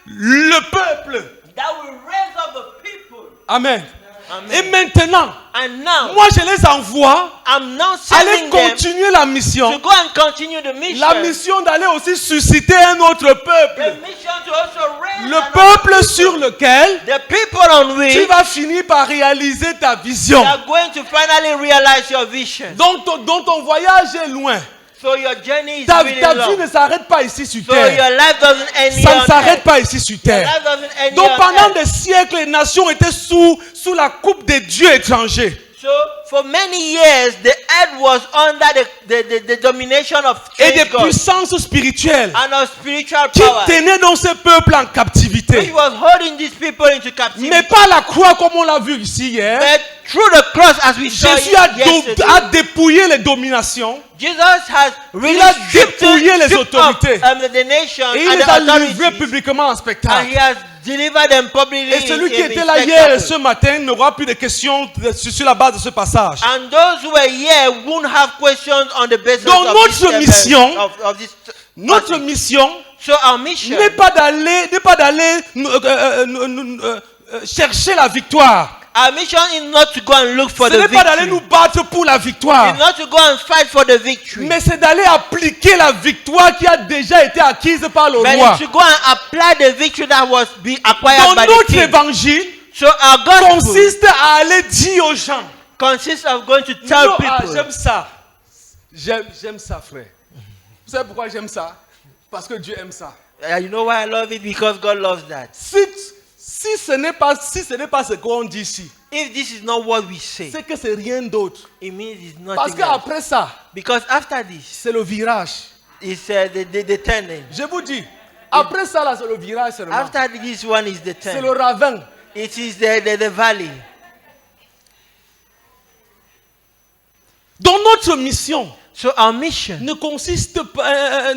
le peuple. that will raise up the people. Amen. Amen. Et maintenant, And now, moi je les envoie I'm now aller sending them continuer la mission. to go and continue the mission. La mission d'aller aussi susciter un autre The peuple. mission to also raise Le peuple sur lequel the people on tu which vas finir par réaliser ta vision. you are going to finally realize your vision. Dont ton voyage est loin. So your journey is Ta really vie long. ne s'arrête pas ici sur So terre. your life doesn't end here Ça ne on s'arrête earth. pas ici sur Your terre. life doesn't end Donc here on pendant earth. des siècles, les nations étaient sous la coupe des dieux étrangers. So for many years, the earth was under the domination of Et des strange gods puissances spirituelles and of spiritual qui power, tenaient donc ces peuples en which captivité. was holding these people into captivity. Mais pas la croix comme on l'a vu ici hier. But through the cross, as we saw Jésus a yesterday, dépouillé les dominations Jesus has really Il a stripped dépouillé les stripped autorités. up, the nation et il and les the a livrés authorities, publiquement en and spectacle. he has delivered them publicly. Et celui qui in était là hier et ce spectacle. matin n'aura plus de questions sur la base de ce passage. And those who were here won't have questions on the basis Donc of notre this, mission, of this Notre passage. mission So our mission n'est pas d'aller chercher la victoire. Our mission is not to go and look for Ce the n'est pas d'aller victory. nous battre pour la victoire. It's not to go and fight for the victory. Mais c'est d'aller appliquer la victoire qui a déjà été acquise par le But roi. it's to go and apply the victory that was acquired Donc by the notre king. évangile So our gospel consiste à aller dire aux gens. consists of going to tell Non, people. j'aime ça. J'aime ça, frère. Vous savez pourquoi j'aime ça? Parce que Dieu aime ça. You know why I love it? Because God loves that. Si ce n'est pas ce qu'on dit ici, If this is not what we say, c'est que c'est rien d'autre. it means it's Parce nothing else. qu'après ça, Because after this, c'est le virage. it's the turning. Je vous dis, après ça, là, c'est le virage seulement. After this one is the C'est turn. le ravin. It is the valley. Donc notre mission So our mission, ne consiste pas,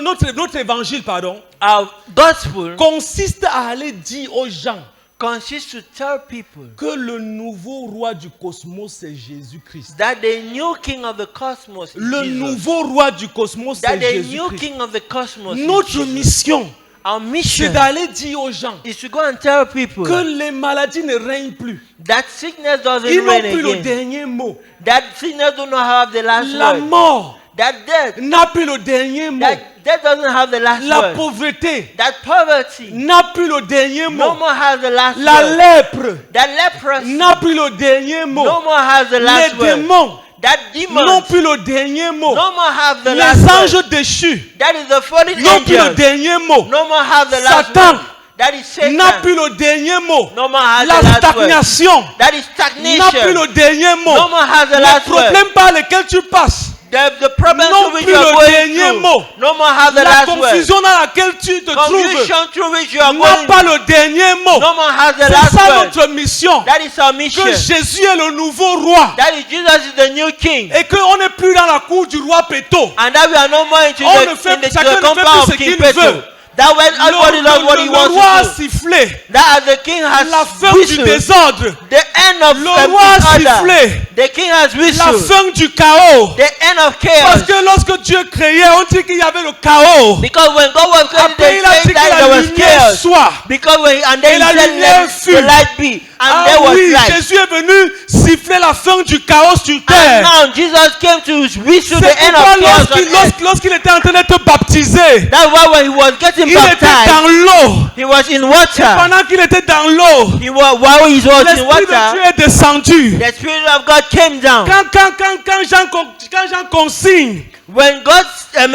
notre évangile, pardon, our gospel consiste à aller dire aux gens consists to tell people que le nouveau roi du cosmos, c'est Jésus-Christ. that the new king of the cosmos is Le Jesus. nouveau roi du cosmos, That c'est the new Jésus-Christ. king of the cosmos is Notre Jesus. mission, Our c'est mission d'aller dire aux gens is to go and tell people que les maladies ne règnent plus. that sickness doesn't Ils n'ont reign plus le again. dernier mot. That sickness do not have the last La word. mort That death, n'a plus le dernier mot. that doesn't have the last La word. pauvreté That poverty n'a plus le dernier no mot. more has the last La word. lèpre That leprosy n'a plus le dernier mot. no more has the Les last word. démons That n'ont demon plus le dernier mot. no more have the Les last word. anges déchus That is the fallen n'ont plus le angels. dernier mot. No more have the last Satan word. That is Satan. n'a plus le dernier mot. No more has La the last word. stagnation That is n'a plus stagnation. le dernier mot. No more has the Les last word. problèmes par lesquels tu passes, The problems Non through which plus you are le going dernier through. mot. No more have the la last word. confusion dans laquelle tu te trouves Confusion through which you are n'a going pas le dernier mot. No more has the C'est last ça word. notre mission. That is our mission. Que Jésus est le nouveau roi. That is Jesus is the new king. Et qu'on n'est plus dans la cour du roi Péto. And that we are no more into On the, ne fait- in the, chacun ne fait compound plus of ce King qu'il Peto. veut. That when everybody does what he Le wants roi a to do. sifflé That as the king has la fin du whistled, désordre. the end of Le roi a disorder. sifflé The king has la whistled. fin du chaos. The end of Parce chaos. que lorsque Dieu créait, on dit qu'il y avait le chaos. Because when God was creating, Après, they il a dit said que that la there was lumière chaos. soit. Because when and Et then la he said lumière let fut. the light be, and Ah there was oui, light. Jésus est venu siffler la fin du chaos sur And terre. now Jesus came to whistle the C'est end pourquoi of chaos on earth. lorsqu'il était en train d'être baptisé, That's why when he was getting il était baptized, dans l'eau. he was in water. Pendant qu'il était dans l'eau, While he was in l'Esprit de water, Dieu est descendu. the Spirit of God came down. Quand Jean consigne When God,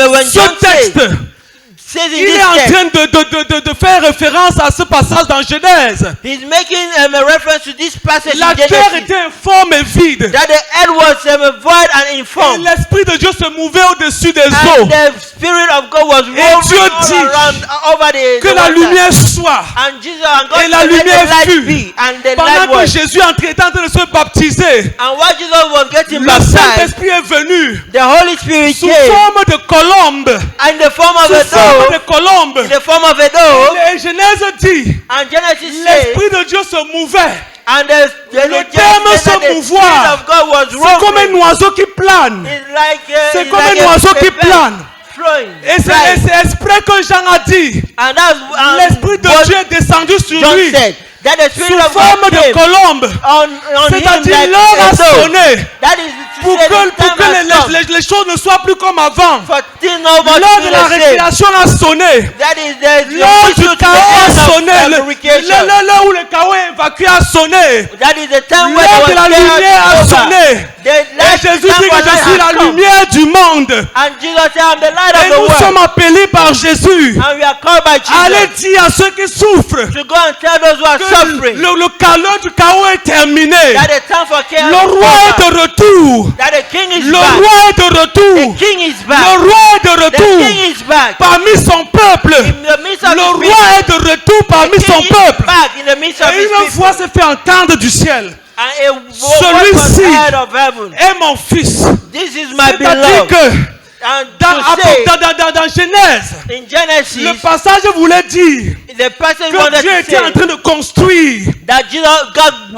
when ce John texte, says in il est this en text, train de faire référence à ce passage dans Genèse. he's making a reference to this passage La in terre Genesis. était informe et vide. That the earth was void and Et informed. l'Esprit de Dieu se mouvait au-dessus des And eaux. the Spirit of God was Dieu rolling all dit around over the Que la water. lumière soit. And Jesus and God Et la said, let lumière the light fut. be. And the light Pendant que was. Jésus était en train de se baptiser, And while Jesus was getting le baptized, Saint-Esprit est venu the Holy Spirit sous came forme de colombe. in the form of Sous a forme dove. de colombe. In the form of a dove. Et Genèse dit, And Genesis says, l'Esprit de Dieu se mouvait. and Le terme se mouvoir, Spirit of God was c'est comme rolling. un oiseau qui plane. It's like C'est it's comme like un oiseau qui bird plane. flowing. Et c'est Right. exprès que Jean a dit, And that's l'Esprit de what Dieu est descendu sur John lui said. That the sous Spirit of forme God de came colombe. on him C'est-à-dire like l'heure a a dove. sonné. That is to pour say que, the pour time que has come les choses ne soient plus comme avant. for things no more L'heure to de be la the same. récréation a sonné. That is the L'heure whistle du to the chaos a end sonné. of fabrication. L'heure où le chaos est évacué a sonné. That is the time when L'heure de la lumière a sonné. Et Jésus dit que je suis la lumière du monde. And Jesus said, I'm the light Et of the nous world. sommes appelés par Jésus. And we are called by Allez Jesus dire à ceux qui souffrent to go and tell those who are que suffering l'heure du chaos est terminée. that the time for chaos Le is roi est over. de retour. That the king is Le back. roi est de The retour. king is Le back. roi est de The retour king is back. parmi son peuple. In the midst of Le his roi people. est de retour parmi The son king is peuple. back in the midst of Et his une people. voix s'est fait entendre du ciel. And a voice was Celui-ci heard of heaven. est mon fils. This is my C'est-à-dire beloved. que And dans, to say dans Genèse, in Genesis, le passage voulait dire the person que wanted Dieu to était en say train de construire. that Jesus,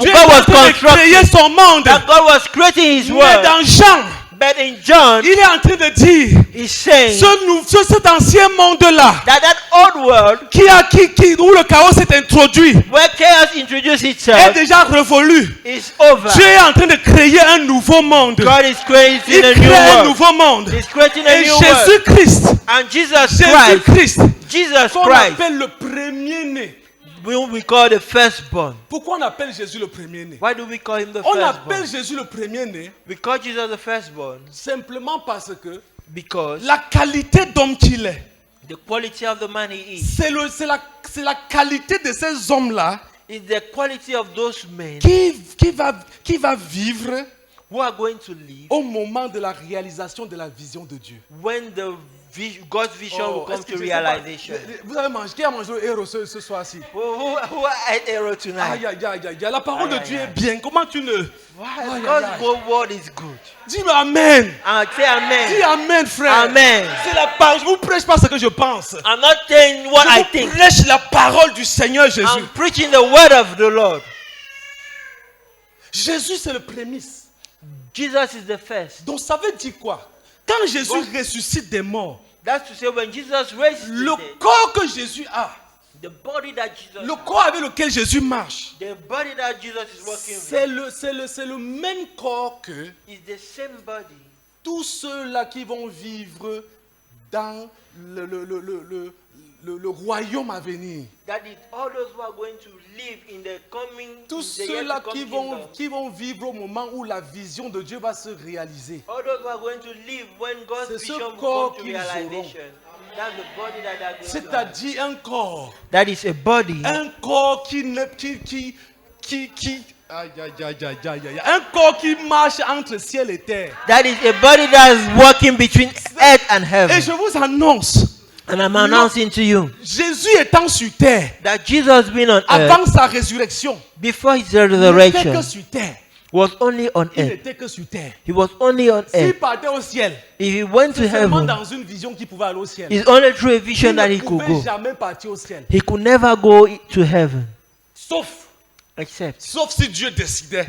Dieu God était en was train de créer constructing, son monde. that God was creating His Mais world. dans Jean, But in John, il est en train de dire He's saying cet ancien monde-là that old world où le chaos s'est introduit where chaos introduced est itself déjà révolu. is over. Dieu est en train de créer un nouveau monde. God is creating Il a crée new un world. nouveau monde. He's creating a Et new world. Jésus-Christ, And Jesus Christ, Jesus qu'on Christ, appelle le premier-né. we call the firstborn. Pourquoi on appelle Jésus le premier-né? Why do we call him the On appelle firstborn? Jésus le premier-né We call Jesus the firstborn simplement parce que because la qualité d'homme qu'il est, the quality of the man he is c'est la qualité de ces hommes-là is the quality of those men qui va vivre who are going to live au moment de la réalisation de la vision de Dieu. when God's vision will come est-ce que to je sais pas, realization. vous avez mangé, qui a mangé le héros ce soir-ci? Who ate arrow tonight? Aïe, aïe, aïe, aïe, la parole de Aïe, Dieu aïe, est bien. Comment tu ne... Why? Aïe, God's aïe, aïe. word is good. Dis-moi Amen. And say Dis amen. Amen, frère. Amen. C'est la parole. Je vous prêche pas ce que je pense. I'm not saying what I Je vous think. prêche la parole du Seigneur Jésus. I'm preaching the word of the Lord. Jésus, c'est le prémisse. Jesus is the first. Donc ça veut dire quoi? Quand Jésus ressuscite des morts, That's to say, when Jesus raised the le dead, corps que Jésus a, the body that Jesus le has, corps avec lequel Jésus marche, the body that Jesus is working c'est le même corps que with is the same body tous ceux-là qui vont vivre dans le royaume à venir. that is all those who are going to live in the coming, Tous in the yet ceux-là to come qui kingdom. vont vivre au moment où la vision de Dieu va se réaliser. All those who are going to live when God's C'est ce vision will corps come to qu'ils realization. That's the body that they're going to have. C'est-à-dire un corps. That is a body. Un corps aïe, aïe, aïe, aïe, aïe, aïe. Un corps qui marche entre ciel et terre. That is a body that is walking between earth and Et heaven. je vous annonce, And I'm announcing to you Jésus étant sur terre, that Jesus being on earth avant sa résurrection, before his il n'était resurrection que sur terre. was only on Il earth. n'était que sur terre. He was only on S'il earth. partait au ciel, If he went to c'est seulement heaven, dans une vision qu'il pouvait aller au ciel. it's only through a Il vision that ne he could pouvait go. jamais partir au ciel. He could never go to heaven Sauf except si Dieu décidait.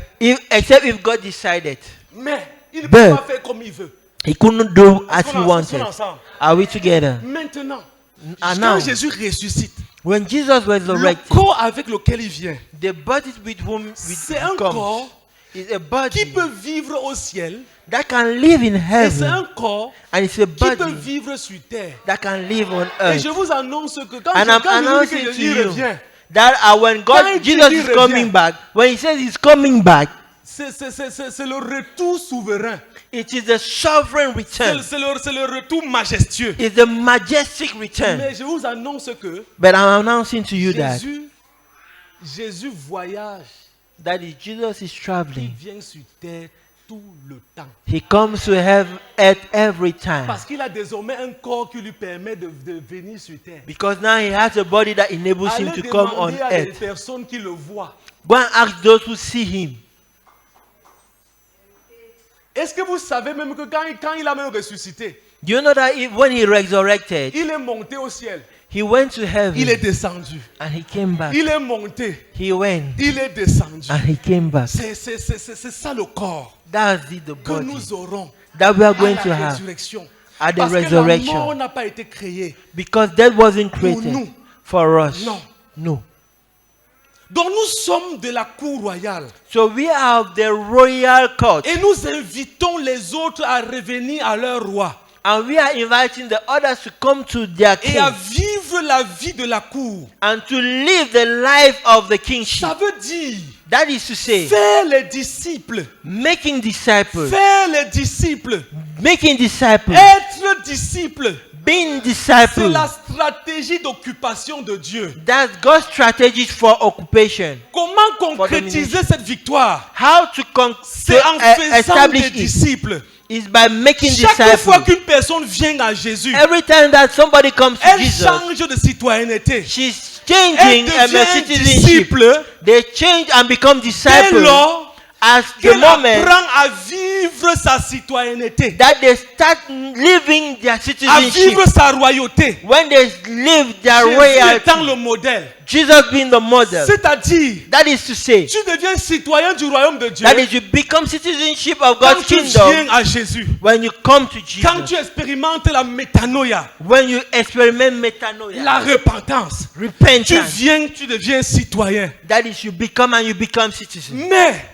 except if God decided. Mais il ne But- peut pas faire comme il veut. He couldn't do as Est-ce he qu'on est wanted. ensemble? Are we together? Maintenant, And quand now, Jésus ressuscite, when Jesus was le resurrected, corps avec lequel il vient, the body with whom c'est he un comes corps is a qui body peut vivre au ciel that can live in et c'est heaven, un corps and it's a qui peut body vivre sur terre. that can live on Et earth. je vous annonce que quand, And I'm quand Jésus announcing dit que to Jésus you revient, that when Quand God, il dit Jesus qu'il is revient, coming back, when he says he's coming back, c'est le retour souverain. it is the sovereign return. C'est le retour majestueux. It's the majestic return. Mais je vous annonce que But I'm announcing to you that Jésus voyage, Jesus is il traveling. vient sur terre tout le temps. He comes to have earth every time. Parce qu'il a désormais un corps qui lui permet de venir sur terre. Because now he has a body that enables him Allez to come on demander à des earth. personnes qui le voient. Go and ask those who see him. Est-ce que vous savez même que quand il a même ressuscité, Do you know that when he resurrected, il est monté au ciel, he went to il est heaven descendu. and he came back. Il est monté, He went il est descendu. and he came back. C'est ça le corps That's the que body nous aurons that we are à going la to have résurrection. at the Parce que la resurrection. mort n'a pas été créée. Because that wasn't created nous. for us. Non. No. Donc nous sommes de la cour royale. So we are the royal court. Et nous invitons les autres à revenir à leur roi. And we are inviting the others to come to their Et king. à vivre la vie de la cour. And to live the life of the kingship. Ça veut dire That is to say, faire les disciples. making disciples. Faire les disciples. Making disciples. Être disciple. Being C'est disciples. la stratégie d'occupation de Dieu. That's God's strategy for occupation. Comment concrétiser cette victoire? How to C'est en faisant establish des it disciples. is by making Chaque fois disciples. qu'une personne vient à Jésus, Every time that somebody comes to elle Jesus, change de citoyenneté. she's Elle changing her devient citizenship. disciple They change and become dès disciples lors as the qu'elle moment apprend à vivre sa citoyenneté, that they start living their à citizenship. vivre sa royauté. When they live their Jésus étant royalty, le modèle. Jesus being the model. C'est-à-dire, That is to say, tu deviens citoyen du royaume de Dieu that is you become citizenship of quand God's tu kingdom viens à Jésus. when you come to Quand Jesus. tu expérimentes la métanoïa, When you experiment metanoia, la repentance, tu repentance, viens, tu deviens citoyen. that is you become and you become citizen. Mais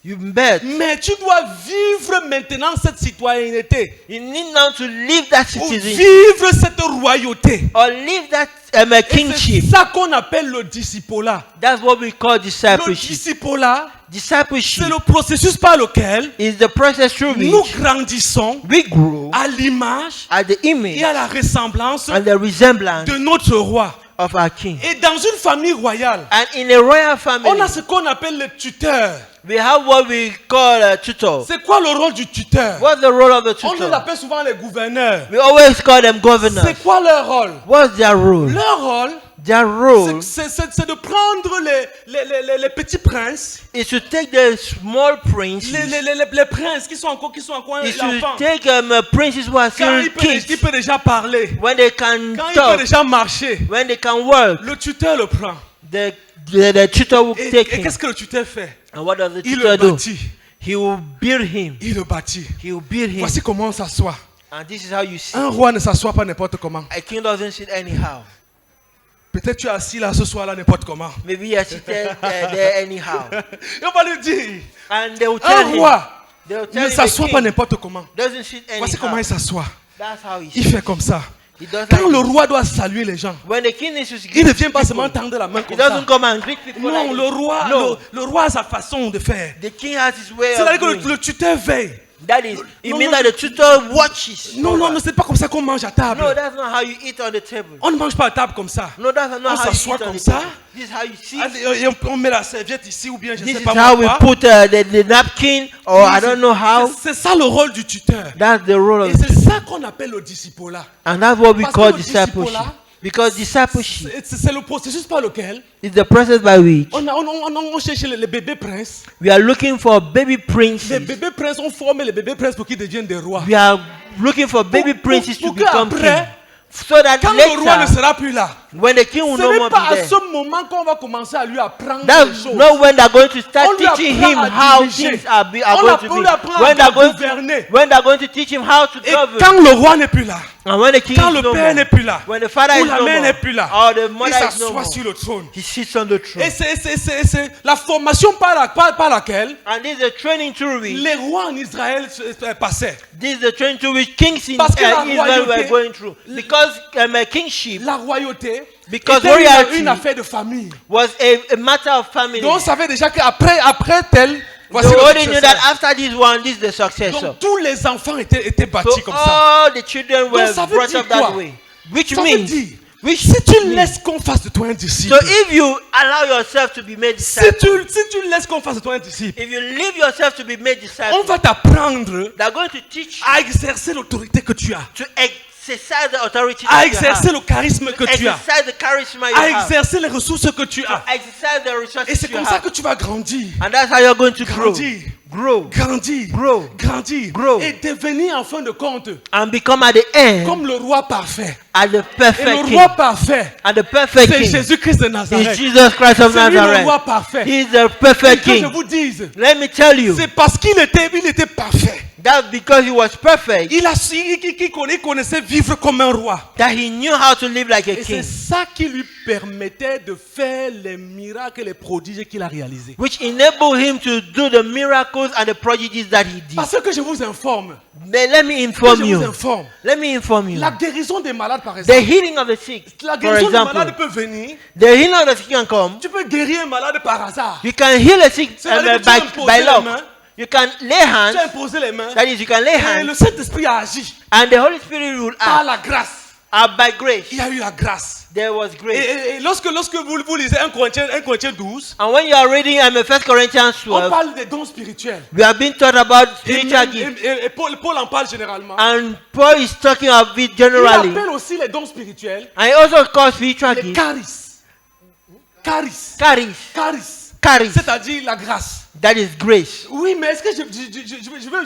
Mais tu dois vivre maintenant cette citoyenneté. you need now to live that Ou citizenship vivre cette royauté. or live that Et c'est kingship. ça qu'on appelle le discipolat. That's what we call Le discipleship. discipolat, Discipleship c'est le processus par lequel is the process through nous which grandissons we grow à l'image at the image et à la ressemblance and the resemblance de notre roi. of our king. Et dans une famille royale, And in a royal family, on a ce qu'on appelle le tuteur. we have what we call a tutor. C'est quoi le rôle du tuteur? What's the role of the On les tutor? appelle souvent les gouverneurs. We always call them governors. C'est quoi leur rôle? What's their role? Leur rôle, Their role c'est de prendre les petits princes, is to take the small princes, les princes qui sont encore is to enfants. take princes who are Quand still il kids, peut déjà parler, when they can quand il peut talk, déjà marcher, when they can work, le tuteur le prend. the tutor will Et take him. qu'est-ce que le tuteur fait? And what does the Il tutor le do? bâtit. He will build him. Il le bâtit. He will build him. Voici comment on s'assoit. And this is how you see. Un roi ne s'assoit pas n'importe comment. A king doesn't sit anyhow. Peut-être tu es assis là ce soir là n'importe comment. Maybe you are seated there anyhow. Et on va lui dire, And they will tell un him. roi They will tell ne him s'assoit the pas king n'importe comment. doesn't sit Voici comment anyhow. il s'assoit. That's how he Il sits. fait comme ça. He does Quand le like this. roi doit saluer les gens, When the king is to il ne greet vient pas seulement people, tendre la main he comme ça. doesn't come and greet people like Non, this. le roi, No. le roi a sa façon de faire. The king has his way of C'est-à-dire que doing. le tuteur veille. That is, it No, means no. that the tutor watches. Non, non, non, c'est pas comme ça qu'on mange à table. No, that's not how you eat on the table. On ne mange pas à table comme ça. No, that's not On how you s'assoit eat on comme the ça. table. This is how you sit. Allez, et on met la serviette ici ou bien je This sais is pas how we moi. put the napkin, or I don't know how. C'est ça le rôle du tuteur. That's the role Et of the c'est tutor. ça qu'on appelle le discipolat. And that's what we Parce call que le discipleship. discipolat, Because discipleship C'est le processus par lequel is the process by which on cherche les bébés princes. we are looking for baby princes. Les bébés princes, on forme les bébés princes pour qu'ils deviennent des rois. We are looking for baby princes to pour become qu'après, king. So that Quand le roi ne later, sera plus là, when the king will ce no n'est more pas be à there, ce moment qu'on va commencer à lui apprendre les that's choses. not when they're going to start On lui teaching apprend him à how diriger. things are On going to lui be. apprend When à they're going gouverner. when they're going to teach him how to Et govern. quand le roi n'est plus là, And when the king quand is le no père more, n'est plus là, when the father ou is la no mère more, n'est plus là, or the il mother is no s'assoit more, sur le trône. he sits on the throne. Et c'est la formation par laquelle And this is the training through which les rois en Israël passaient. this is the training through which kings in Parce que la Israel were royauté- going through. Because kingship La royauté Because était royalty une affaire de famille. was a matter of family. Donc on savait déjà qu'après tel, voici They le already knew that successeur. after this one, this is the successor. Donc tous les enfants étaient bâtis So comme ça. all the children were ça veut brought dire up that quoi? way. Which Ça veut means, dire, which si tu means- laisses qu'on fasse de toi un disciple, so if you allow yourself to be made si disciple, tu laisses qu'on fasse de toi un disciple, if you leave yourself to be made disciple, on va t'apprendre they're going to teach you à exercer l'autorité que tu as, to exercise the authority à that you exercer have, le charisme que tu as, exercise the charisma you à have, exercer les ressources que tu as. exercise the Et resources c'est you comme ça have. que tu vas grandir. And that's how you're going to grow. Grandir. Grow. Grandir, Grow. grandir, Grow. et devenir en fin de compte And become at the end comme le roi parfait. at the Et perfect le king. roi parfait, And the perfect c'est king Jésus-Christ de is Nazareth. Jesus Christ of C'est lui le Nazareth. roi parfait. He is the Et perfect que je king. vous dise, Let me tell you, c'est parce qu'il était parfait. That because he was perfect, Il connaissait vivre comme un roi. that he knew how to live like a Et c'est king, ça qui lui permettait de faire les miracles et les prodiges qu'il a réalisés. which enabled him to do the miracles and the prodigies that he did. Parce que je vous informe. But let me Que inform je vous you. informe. Let me inform you. La guérison des malades, par The exemple. healing of the sick, La for guérison des example, malades peut venir. the healing of the sick can come. Tu peux guérir un malade par hasard. You can heal a sick C'est-à-dire que tu peux imposer by les luck. mains. You can lay Tu hands. as imposé les mains. That is, you can lay Et hands, le Saint-Esprit a agi. and the Holy Spirit will Par act. la grâce. And by grace, Il y a eu la grâce. there was Et, grace. et lorsque vous lisez 1 Corinthiens 12, And when you are reading 1 Corinthians on 12, parle des dons spirituels. we have been taught about Et, spiritual gifts. et Paul en parle généralement. And Paul is talking of it Il generally. appelle aussi les dons spirituels And he also calls spiritual les gifts charis. Charis. charis. Charis. Charis. C'est-à-dire la grâce. That is grace. Oui, mais est-ce que je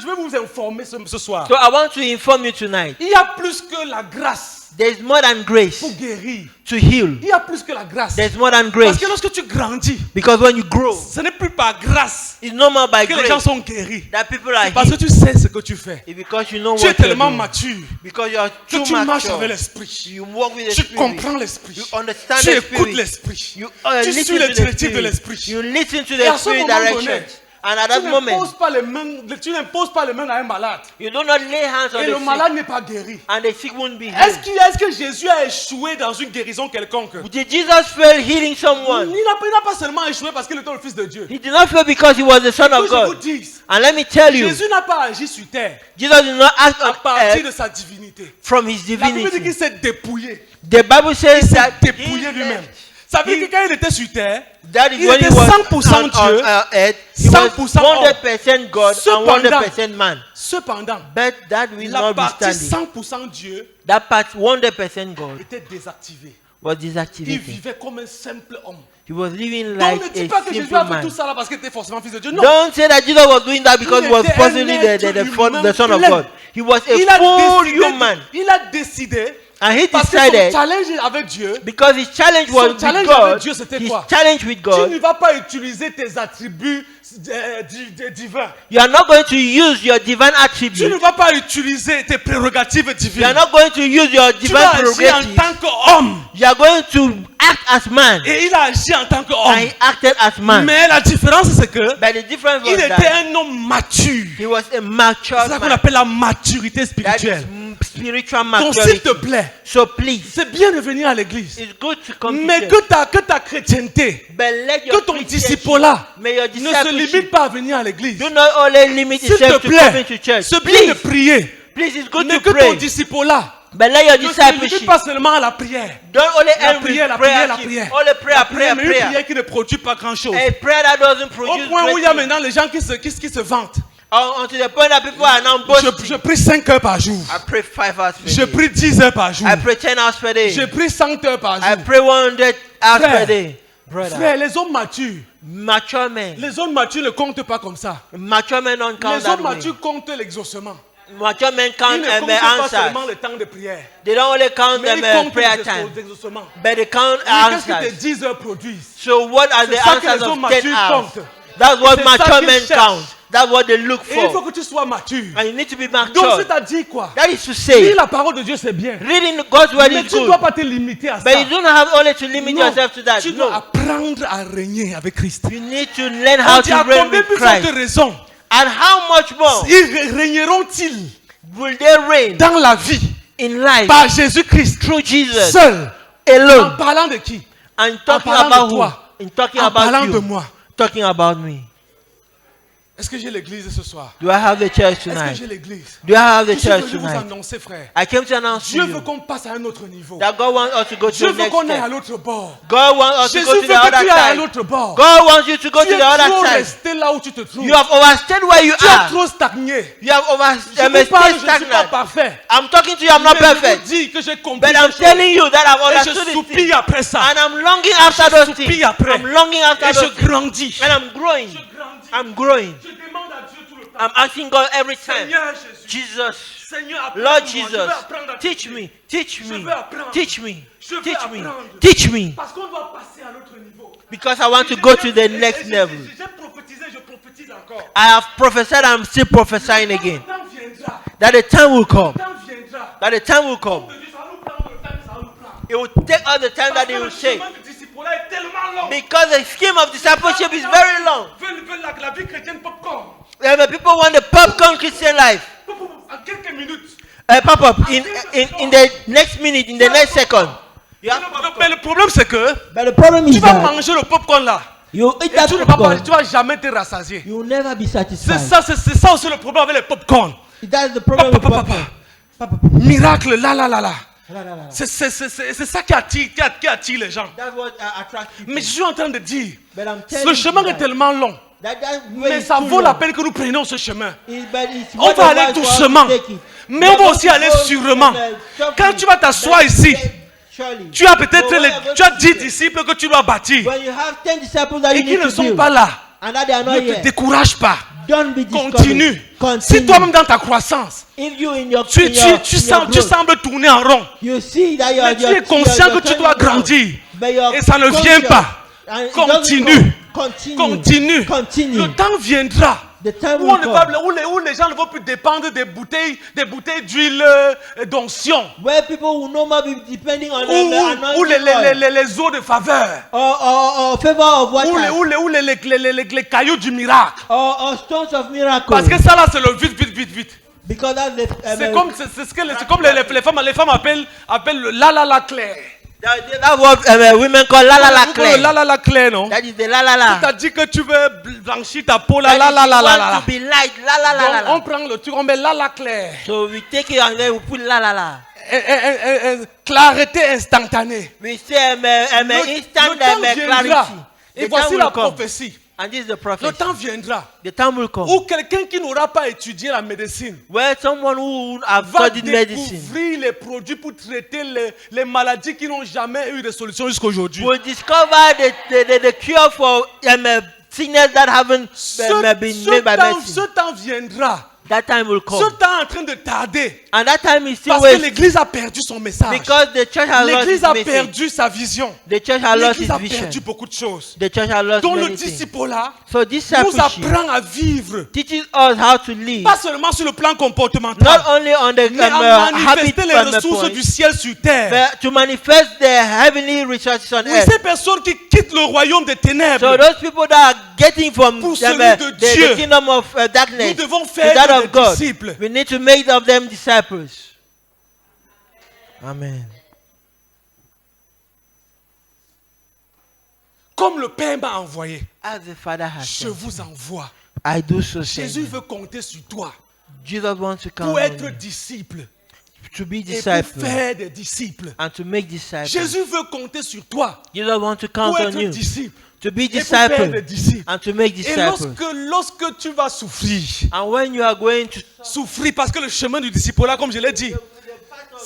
vais vous informer ce soir. So I want to inform you tonight. Il y a plus que la grâce There is more than grace pour guérir. to heal. Il y a plus que la grâce. There is more than Parce grace. que lorsque tu grandis, Because when you grow, ce n'est plus par grâce it's no more by que les gens grace sont guéris. that people are C'est parce que healed. tu sais ce que tu fais. It's because you know Tu es what you're tellement doing. mature Because you are que too tu marches avec mature. l'esprit. You walk with the Tu Spirit. comprends l'esprit. You understand Tu the écoutes Spirit. l'esprit. You Tu listen suis les to the directives de Spirit. l'esprit. You listen to Et the à ce Spirit moment donné, directions. And at Tu that moment, n'imposes pas les mains à un malade. you do not lay hands on Et the le sick, malade n'est pas guéri. and the sick won't be Est-ce healed. que Jésus a échoué dans une guérison quelconque? Did Jesus fail healing someone? Il n'a pas seulement échoué parce qu'il était le Fils de Dieu. He did not fail because he was the Son Que of je vous God. dise, And let me tell you, Jésus n'a pas agi sur terre Jesus did not act à on partir de earth sa divinité. from his La Bible dit divinity. qu'il s'est dépouillé. The Bible Il says s'est that dépouillé lui-même. Ça veut dire que quand il était sur terre, that is il when he était was 100% Dieu, on earth, he was 100% 100% God and Cependant, 100% man. cependant, But that will la not be partie standing. 100% Dieu That part 100% God était désactivée. was Il deactivated. vivait comme un simple homme. He was living Donc like ne dis a pas que Jésus simple a fait man. tout ça là parce qu'il était forcément fils de Dieu. Non. Don't say that Jesus was doing that because he was était possibly un être the Son of humain God. He was Il a a full décidé, human. il a décidé And he parce que son decided, challenge avec Dieu, because his challenge was Son challenge with avec God, Dieu, c'était his quoi? challenge with tu God, ne vas pas utiliser tes attributs divins. you are not going to use your divine Tu ne attributes. vas pas utiliser tes prérogatives You divines. are not going to use your Tu divine vas agir en prerogatives. tant qu'homme. You are going to act as man. Et il a agi en tant And qu'homme. he acted as man. Mais la différence, c'est que But the difference il was était that un homme mature. he was a mature C'est ça qu'on man. appelle la maturité That is spirituelle. spiritual Donc, s'il te maturity. plaît, So please, c'est bien de venir à l'église. it's good to come Mais to church. que ta chrétienté, But let your que ton Christianship, disciple-là may your ne se limite discipleship pas à venir à l'église. do not only limit S'il te itself to coming plaît, to church. c'est bien de Please, prier. please, it's good Mais to que ton pray. disciple-là But let your ne se limite discipleship pas seulement à la prière. don't only La end with prière, la prayer. prière, la prière. Only prayer, La prayer, mais une prayer. prière qui ne produit pas grand-chose. A prayer that doesn't Au produce point où il y a great things. maintenant les gens qui se vantent. Until the point that people are now boasting. Je prie 5 heures par jour. I pray 5 hours per Je day. prie 10 heures par jour. I pray 10 hours per day. Je prie 100 heures par I jour. pray 100 hours Frère, per day. Brother, Frère, les hommes matures. mature men. Les hommes matures ne comptent pas comme ça. Mature men don't count Les that hommes way. matures comptent l'exaucement. Mature men Ils count ne and comptent the pas answers. seulement le temps de prière. They don't only count Mais them ils comptent prayer time, l'exaucement. but they count Qu'est-ce que tes answers. 10 heures produisent? So what are C'est the ça que answers les hommes of 10 matures hours? comptent. That's what C'est ça mature qu'ils men cherchent. count. That's what they look Et il faut for. que tu sois mature. And you need to be Donc mature. c'est-à-dire quoi? That is to Lire say, la parole de Dieu c'est bien. reading God's word Mais is tu ne good. dois pas te limiter à ça. But you don't have only to limit Non, yourself to that. tu dois No. apprendre à régner avec Christ. You need to learn how On dit to à reign combien with plus forte Christ. raison And how much more ils régneront-ils will they reign dans la vie in life par Jésus-Christ through Jesus seul? En alone? parlant de qui? And talking parlant de about who? toi. In talking En about parlant de you. moi. Talking about me. Est-ce que j'ai l'église ce soir? Do I have the church Est-ce que tonight? j'ai l'église? Do I have the Je suis church venu vous tonight? annoncer, frère. I came to announce to Dieu veut you qu'on passe à un autre niveau. that God wants us to go to Dieu the veut next qu'on aille à step. l'autre bord. God wants us to Jésus go veut to que the tu other ailles à side. l'autre bord. God wants you to go Tu to es the other trop side. resté là où tu te trouves. You have overstayed where you Tu as are. trop stagné. You have Je vous parle, stayed je ne suis pas stagnant. parfait. I'm talking to you, I'm not Mais je vous perfect. dis que j'ai compris But I'm ces choses. telling you that I've Et je understood this thing. soupire après ça. And I'm longing after Je those soupire things. après. I'm longing after Et those je things. grandis. And I'm growing. I'm growing. Je demande à Dieu tout le temps. I'm asking God every time. Seigneur Jésus. Jesus, Seigneur, Lord apprends-moi. Je Jesus, vais apprendre à teach t'aimer. me, teach Je me, veux apprendre. teach me, Je veux teach me, apprendre. teach me. Parce qu'on doit passer à l'autre niveau. Because I want to go to the next level. J'ai prophétisé, je prophétise encore. I have prophesied, I'm still prophesying again. Le temps that the time will come. Le temps viendra. That the time will come. Ça va nous prendre le temps que ça va nous prendre. It will take all the time Parce that que it le will take. chemin du disciple est tellement long. Because the scheme of discipleship is very long. Veulent la vie chrétienne popcorn. People want the popcorn Christian life. En quelques minutes. Pop up in the next minute, in the next second. Mais le problème c'est que But the problem tu is vas that manger le popcorn là. you eat Et that tu ne vas pas, popcorn, tu vas jamais te rassasier. you will never be C'est satisfied. ça, c'est ça aussi le problème avec les popcorn. That's the problem with Papa, popcorn. papa. Miracle, là. La, la, la. C'est ça qui attire les gens. That's what attracts people. Mais je suis en train de dire, But I'm telling le you chemin est that tellement long. that Mais ça vaut la peine que nous prenions ce chemin. On On va aller doucement. Mais on va aussi aller sûrement. Quand tu vas t'asseoir ici, tu as peut-être tu as 10 disciples que tu dois bâtir. When you have 10 disciples that Et you qui need ne to sont build, pas là. and that they are not Ne te here, décourage pas. don't be discouraged. Continue. Si toi-même dans ta croissance, If you in your, tu in your, tu in your sembles growth, tourner en rond. you see that Mais tu es conscient que tu dois grandir. Et ça ne vient pas. Continue. Continue. Le temps viendra The time où, will come. où les gens ne vont plus dépendre des bouteilles d'huile d'onction. Where people will no more be depending on Ou the anointing oil. les eaux de faveur. Or favor of water. Ou les cailloux du miracle. Or stones of miracle. Parce que ça là c'est le vite. Because that's the C'est comme les femmes appellent le la clair. That's what women call la la la clay. La clair, non? That is the la la la. Tu as dit que tu veux blanchir ta peau That la is la you want la. to be light, la la la la Donc, on la. prend le truc, on met la clair. So we take it and then we put la la la. Clarté instantanée. We say instant le temps clarity. viendra. Et The voici time la will come. prophétie. And this is the Le prophecy. temps viendra The time will come. où quelqu'un qui n'aura pas étudié la médecine Where someone who have va studied medicine découvrir les produits pour traiter les maladies qui n'ont jamais eu de solution jusqu'aujourd'hui. will discover the cure for sickness that haven't been made by Ce medicine. temps viendra. That time will Ce come. temps est en train de tarder. And that time is still Parce que waiting. l'Église a perdu son message. Because the church has lost L'Église its a message. perdu sa vision. The church has lost L'Église its a vision. perdu beaucoup de choses. The church has lost Donc le many things. disciple-là So nous discipleship apprend à vivre. teaches us how to live. Pas seulement sur le plan comportemental, Not only on the mais à habit manifester les ressources point, du ciel sur terre. but to manifest the heavenly resources on Oui, earth. ces personnes qui quittent le royaume des ténèbres, So those people that are getting from Pour them, celui de Dieu, the kingdom of nous darkness devons to faire that des of God, disciples. we need to make of them disciples. Amen. Comme le Père m'a envoyé, As the Father has je sent vous me, envoie. I do so Jésus send veut compter sur toi you. Jesus wants to come pour on être you, disciple to be et pour disciple faire des disciples. and to make disciples. Jésus veut compter sur toi Jesus wants to count pour on être you disciple to be et pour faire des disciple disciples. and to make Et disciples. lorsque tu vas souffrir, And when you are going to souffrir parce que le chemin du disciple là, comme je l'ai dit,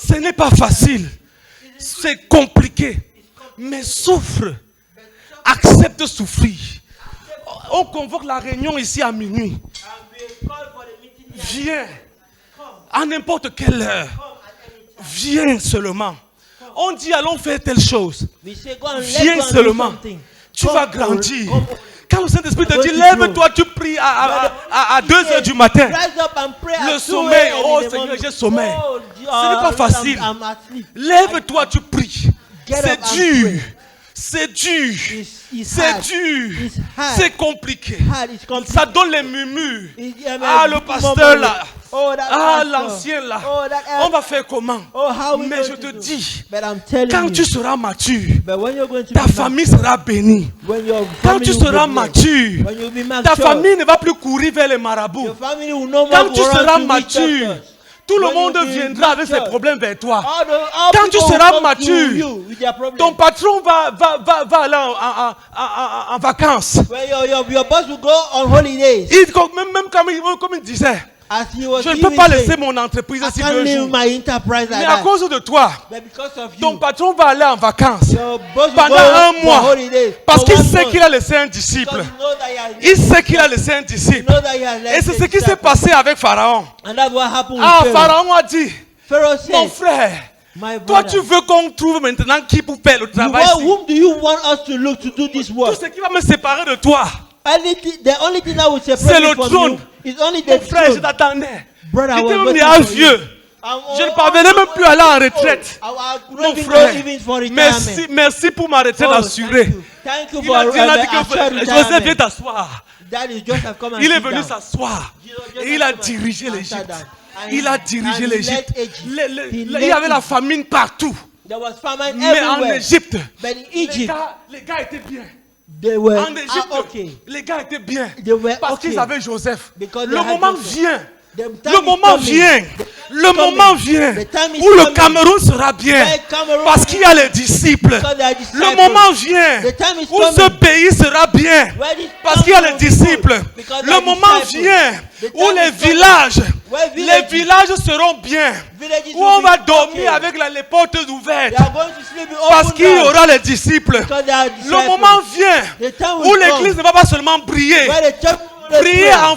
ce n'est pas facile, c'est compliqué, mais souffre, accepte de souffrir. On convoque la réunion ici à minuit. Viens à n'importe quelle heure. Viens seulement. On dit allons faire telle chose. We say, go and let Viens go and do seulement. something. Tu vas grandir. come- Quand le Saint-Esprit te Go dit to lève-toi, tu pries à 2 heures du matin. Rise up and pray Le at 2 sommeil, a.m. oh in the Seigneur, morning. j'ai sommeil. Oh, Ce n'est pas facile. I'm asleep. Lève-toi, tu pries. Get C'est up and dur. pray. C'est dur. It's C'est hard. dur. It's hard. C'est compliqué. Hard, it's complicated. Ça donne les murmures. Ah, Le pasteur là. Oh, that Ah, pastor. l'ancien là. Oh, that On va faire comment? Oh, how we Mais going je to te do? dis, But I'm telling quand you, tu seras mature, but when you're going to ta be famille sera bénie. when your Quand family tu will be seras blessed, mature, when you'll be ta mature, famille ne va plus courir vers les marabouts. your family will no more Quand go tu around seras to witch mature, doctors. tout le When monde you be viendra avec ses mature, problèmes vers toi. all Quand tu people will seras come to mature, you with their problems. ton patron va aller en vacances. Where your boss will go on holidays. Même comme il disait, As he was je ne giving peux pas saying, laisser mon entreprise I ici can't 2 leave jours. my enterprise Mais like à that. cause de toi, But because of ton you, patron va aller en vacances your boss will pendant go un for mois. holidays Parce for qu'il 1 sait month. qu'il a laissé un disciple. Because you know that he has Il sait qu'il a laissé un disciple. know that he has Et left c'est a ce qui s'est disciple. passé avec Pharaon. And that's what happened with Ah, Pharaoh. Pharaon a dit, Pharaoh mon said, frère, my toi brother, tu veux qu'on trouve maintenant qui pour faire le travail ici. whom do you want us to look to do this Tout work? ce qui va me séparer de toi. The only thing that will C'est separate le me from trône. you is only Mon the frère, je throne. t'attendais. Brother, I J'étais was même waiting déjà for you. vieux. Je ne parvenais même plus à aller en retraite. Mon frère, merci pour ma retraite assurée. Thank you Il for a dit assured que Joseph, viens retirement. t'asseoir. Daddy Joseph, come and Il est sit venu down. s'asseoir. Jesus Et il a come dirigé and l'Égypte. sit down. Il a And dirigé he l'Égypte. led Egypt. Il y avait la famine partout. There was famine Mais en everywhere. Égypte, But in Egypt, les gars étaient bien. they were En Égypte, okay. les gars étaient bien. They were Parce okay. qu'ils avaient Joseph. Because Le they had moment Joseph. vient. The time Le is moment coming. vient. Le moment vient The time is où le coming. Cameroun sera bien. Where Cameroon Parce qu'il y a les disciples. Because they are disciples. Le moment vient The time is où ce coming. pays sera bien. Where this Parce qu'il y a les Cameroon disciples. will be because they Le are moment disciples. vient The où time les is coming. villages, Where les villages seront bien. Villages Où on will va be dormir okay. avec les portes ouvertes. They are going to sleep with Parce open qu'il y doors. aura les disciples. Because they are Le disciples. moment vient The time où will l'église ne va pas seulement briller. Where the church will Prier pray. en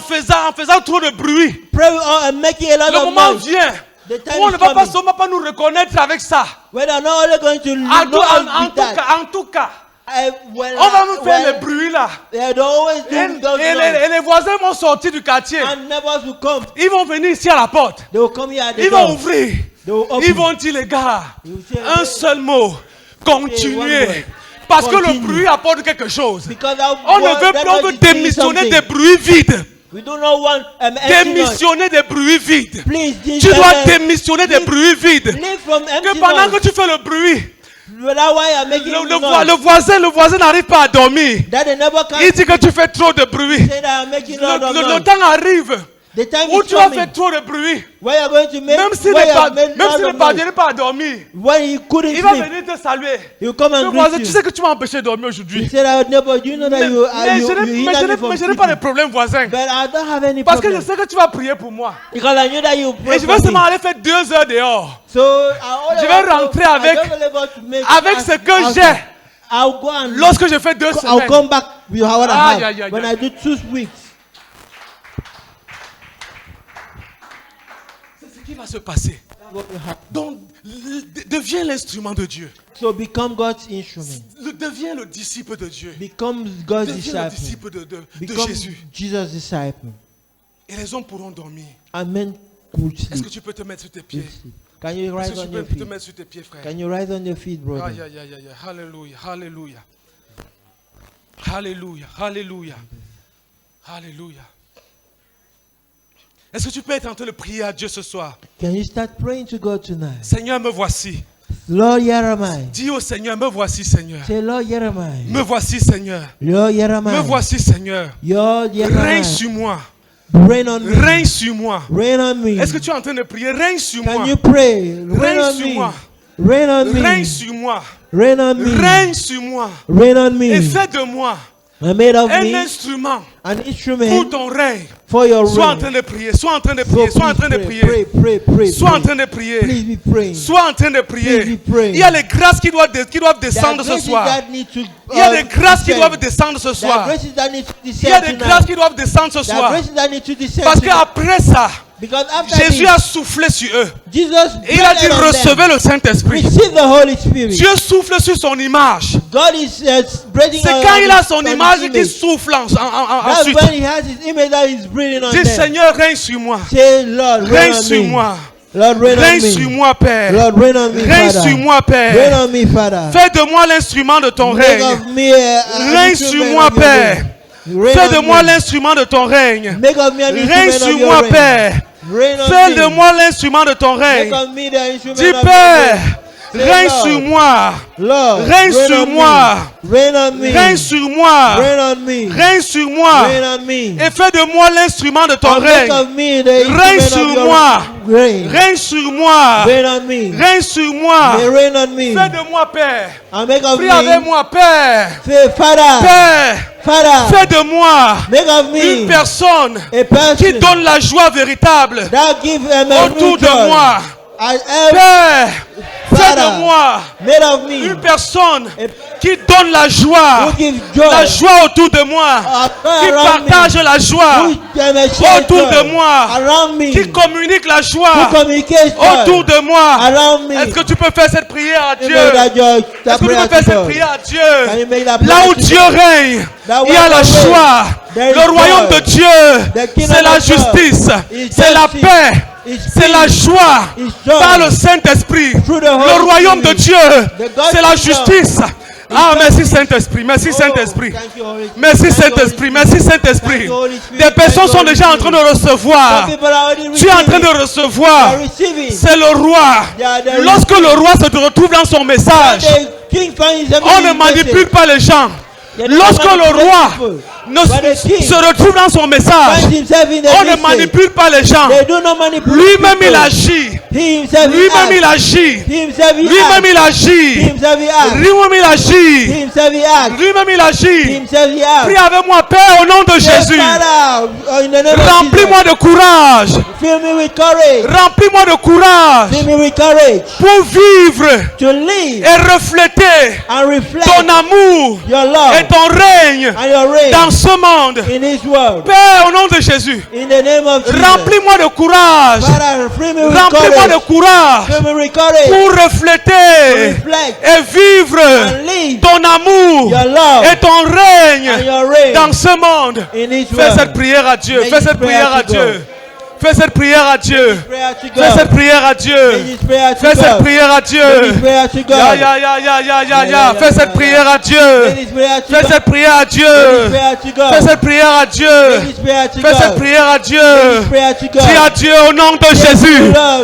faisant trop de bruit. Pray and making a lot Le of moment noise. vient The time où on is ne va pas coming. seulement pas nous reconnaître avec ça. Where they are not only going to En know us with that. tout cas, When on va nous faire le bruit là. they don't always do Et, those et noise. les voisins vont sortir du quartier. And neighbors will come. Ils vont venir ici à la porte. They will come here at the Ils vont door. ouvrir. They will open. Ils vont dire les gars, They will say, un seul mot, one continuez. word. Parce que le Continue. bruit apporte quelque chose. Because that On ne word- veut that plus, on word veut is doing démissionner something. des bruits vides. We do not want empty noise. Démissionner des bruits vides. Please, Tu dois démissionner des bruits vides. Live from empty Que pendant que noise. tu fais le bruit, That's why I'm making noise. le voisin n'arrive pas à dormir. That the neighbor Il can't dit que tu fais trop de bruit. say that I'm making lot of Le noise. temps arrive The time où is tu vas coming faire trop de bruit. where you're going to make Même s'il where ne you have made lot of noise. parvient pas à dormir, When he couldn't il va sleep, venir te saluer. he'll come Le and voisin, greet tu you. sais que tu m'as empêché de dormir He aujourd'hui. said, neighbor, do you know that Mais you hinder me from je n'ai pas de sleeping? problème, voisin. But I don't have any Parce que je problem. sais que tu vas prier pour moi. Because I knew that you pray Et je for vais seulement me. aller faire 2 heures dehors. So I Je vais rentrer avec ce que j'ai. I'll go and Lorsque je fais 2 I'll semaines. come back with what I Aïe, have. aïe, aïe, When aïe. I do 2 weeks. C'est ce qui va se passer. Donc, deviens l'instrument de Dieu. So become God's instrument. Deviens le disciple de Dieu. Become God's Deviens le disciple. disciple de Become Jésus. Jesus' disciple. Et les hommes pourront dormir. And men could Est-ce que sleep. tu peux te mettre sur tes pieds? Can you Est-ce rise que on tu your peux te feet? mettre sur tes pieds, frère? Can you rise on your feet, Aïe, brother? aïe, aïe, aïe, aïe. Alléluia, alléluia. Alléluia, alléluia. Alléluia. Est-ce que tu peux être en train de prier à Dieu ce soir? Can you start praying to God tonight? Seigneur, me voici. Lord, here am I. Dis au Seigneur, me voici, Seigneur. Say, Lord, here am I. Me voici, Seigneur. Lord, here am Me I. voici, Seigneur. Lord, here am Règne I. sur moi. Rain on me. Règne sur moi. Rain on me. Est-ce que tu es en train de prier? Règne sur moi. Can you pray? Rain Règne on sur me. moi. Rain on me. Règne sur moi. Rain on me. Règne sur moi. Rain on Et me. fais de moi I made of un me instrument an pour instrument ton règne. for your Sois en rain. train de prier. Sois en train de So prier. Sois en train de please prier. pray. Sois en train de prier. Please be praying. Sois en train de prier. Please be praying. Il y a les grâces qui doivent descendre ce There are soir. graces that need to, Il y a des grâces qui descend. doivent descendre ce There are soir. graces that need to Il y a descend des tonight. grâces qui doivent descendre ce There are soir. graces that need to descend Parce tonight. qu'après ça, Because after Jésus this, a soufflé sur eux. Jesus Et il a dit breathed on them. recevez le Saint-Esprit. Receive the Holy Spirit. Dieu souffle sur son image. God is breathing C'est on quand il a son on his image qu'il image. souffle That's ensuite. when he has his image that he's breathing on Dis them. Seigneur, règne sur moi. Say, Lord, rain Règne on sur me. moi. Lord, rain Règne on sur me. moi, Père. Lord, rain on me, Règne Father. sur moi, Rain Père. on me, Father. Fais de moi l'instrument de ton Make règne. of me an Règne instrument sur of moi, your Père. reign. Rain Fais on de moi me. l'instrument de ton règne. Make of me an Règne instrument sur of your moi, reign. Père. Rain on Fais me. de moi l'instrument de ton Make règne. of me the instrument Dis of your Père, reign. règne Say, sur Lord. moi. Lord, Règne rain sur on moi. me. Rain on me. Règne sur moi. Rain on me. Règne sur moi. Rain on me. Et fais de moi l'instrument de ton And make règne. of me the Règne instrument sur of your moi. reign. Règne sur moi. Rain on me. Règne sur moi. May rain on me. Fais de moi, Père. And make of Prie avec me. moi, Père. Say, Father. Père, Father. fais de moi Make of une me personne a person qui donne la joie véritable that give a autour de moi. As every Père, fais Father, de moi made of me, une personne a- qui donne la joie. who gives joy, La joie autour de moi. Qui around partage la joie me, who demonstrates autour de joy moi. around me, Qui communique la who joie communicates joy autour de moi. around me. Est-ce que tu peux faire cette prière à You Dieu? make that joy, that Est-ce que tu prayer peux faire to cette God. prière à Can Dieu? you make that Là prayer où to Dieu God? règne, That il y a where la the way, joie. there is Le royaume joy. de Dieu, The kingdom c'est la of God justice, is c'est la justice, paix, is c'est la peace, joie is joy. par le Saint-Esprit. Through the Le Holy royaume de Spirit. Dieu, The God c'est la kingdom justice. Ah, merci justice. Saint-Esprit, merci Oh, Saint-Esprit. thank you, Holy Spirit. Merci Thank you, Saint-Esprit, Holy merci Spirit. Saint-Esprit. Thank you, Holy Spirit. Des personnes Thank you, sont Holy déjà en train de Spirit. recevoir. Some people are already Tu es en train receiving. de recevoir. They are receiving. C'est le roi. They are Lorsque le roi se retrouve dans son message, The king finds them on in ne his manipule message. pas les gens. They Lorsque don't le manipulate roi people. ne But the king se retrouve dans son message, finds himself in the on ne message. manipule pas les gens. They do not manipulate Lui-même people. il agit. He himself Lui-même il acts. agit. He himself he Lui-même acts. il He agit. himself he acts. Lui-même il He agit. himself he acts. Lui-même il He agit. himself he acts. Prie avec moi, Père, au nom de Yes, Jésus. Father, in the name of Remplis-moi Jesus. de courage. Fill me with courage. Remplis-moi de courage Fill me with courage pour vivre to live et refléter and reflect ton amour your love et ton règne and your reign dans ce monde. in this world. Père, au nom de Jésus, In the name of Jesus. remplis-moi de courage. Father, fill me with Remplis-moi de courage. courage Fill me with courage pour to refléter reflect et vivre and live ton amour your love et ton and règne your reign dans ce monde. in this Fais cette world. prière à Dieu. Make Fais this cette prayer prière à to Dieu. Fais cette prière à Dieu. Prayer to Fais cette God. prière à Make Dieu. this prayer to Fais cette God. prière à Make Dieu. this prayer to Ya God. ya ya ya ya ya ya. Fais cette prière à Dieu. Make this prayer to Fais God. cette prière à Dieu. Make this prayer to God. Fais cette prière à Dieu. Make this prayer to Fais cette God. prière à Dieu. Make this prayer to God. Dis à Dieu au nom de Jésus.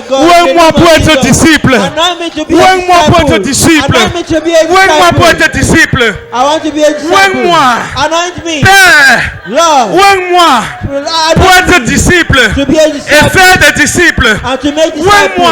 Ouaille-moi pour être disciple. Anoint me to be a Ouaille-moi pour être disciple. Anoint me to be a Ouaille-moi pour disciple. être disciple. I want to be a disciple. Ouaille-moi. Anoint me, Père, Lord, ouaille-moi pour anoint être me disciple to be a et disciple faire des disciples. and to make disciples. Ouaille-moi.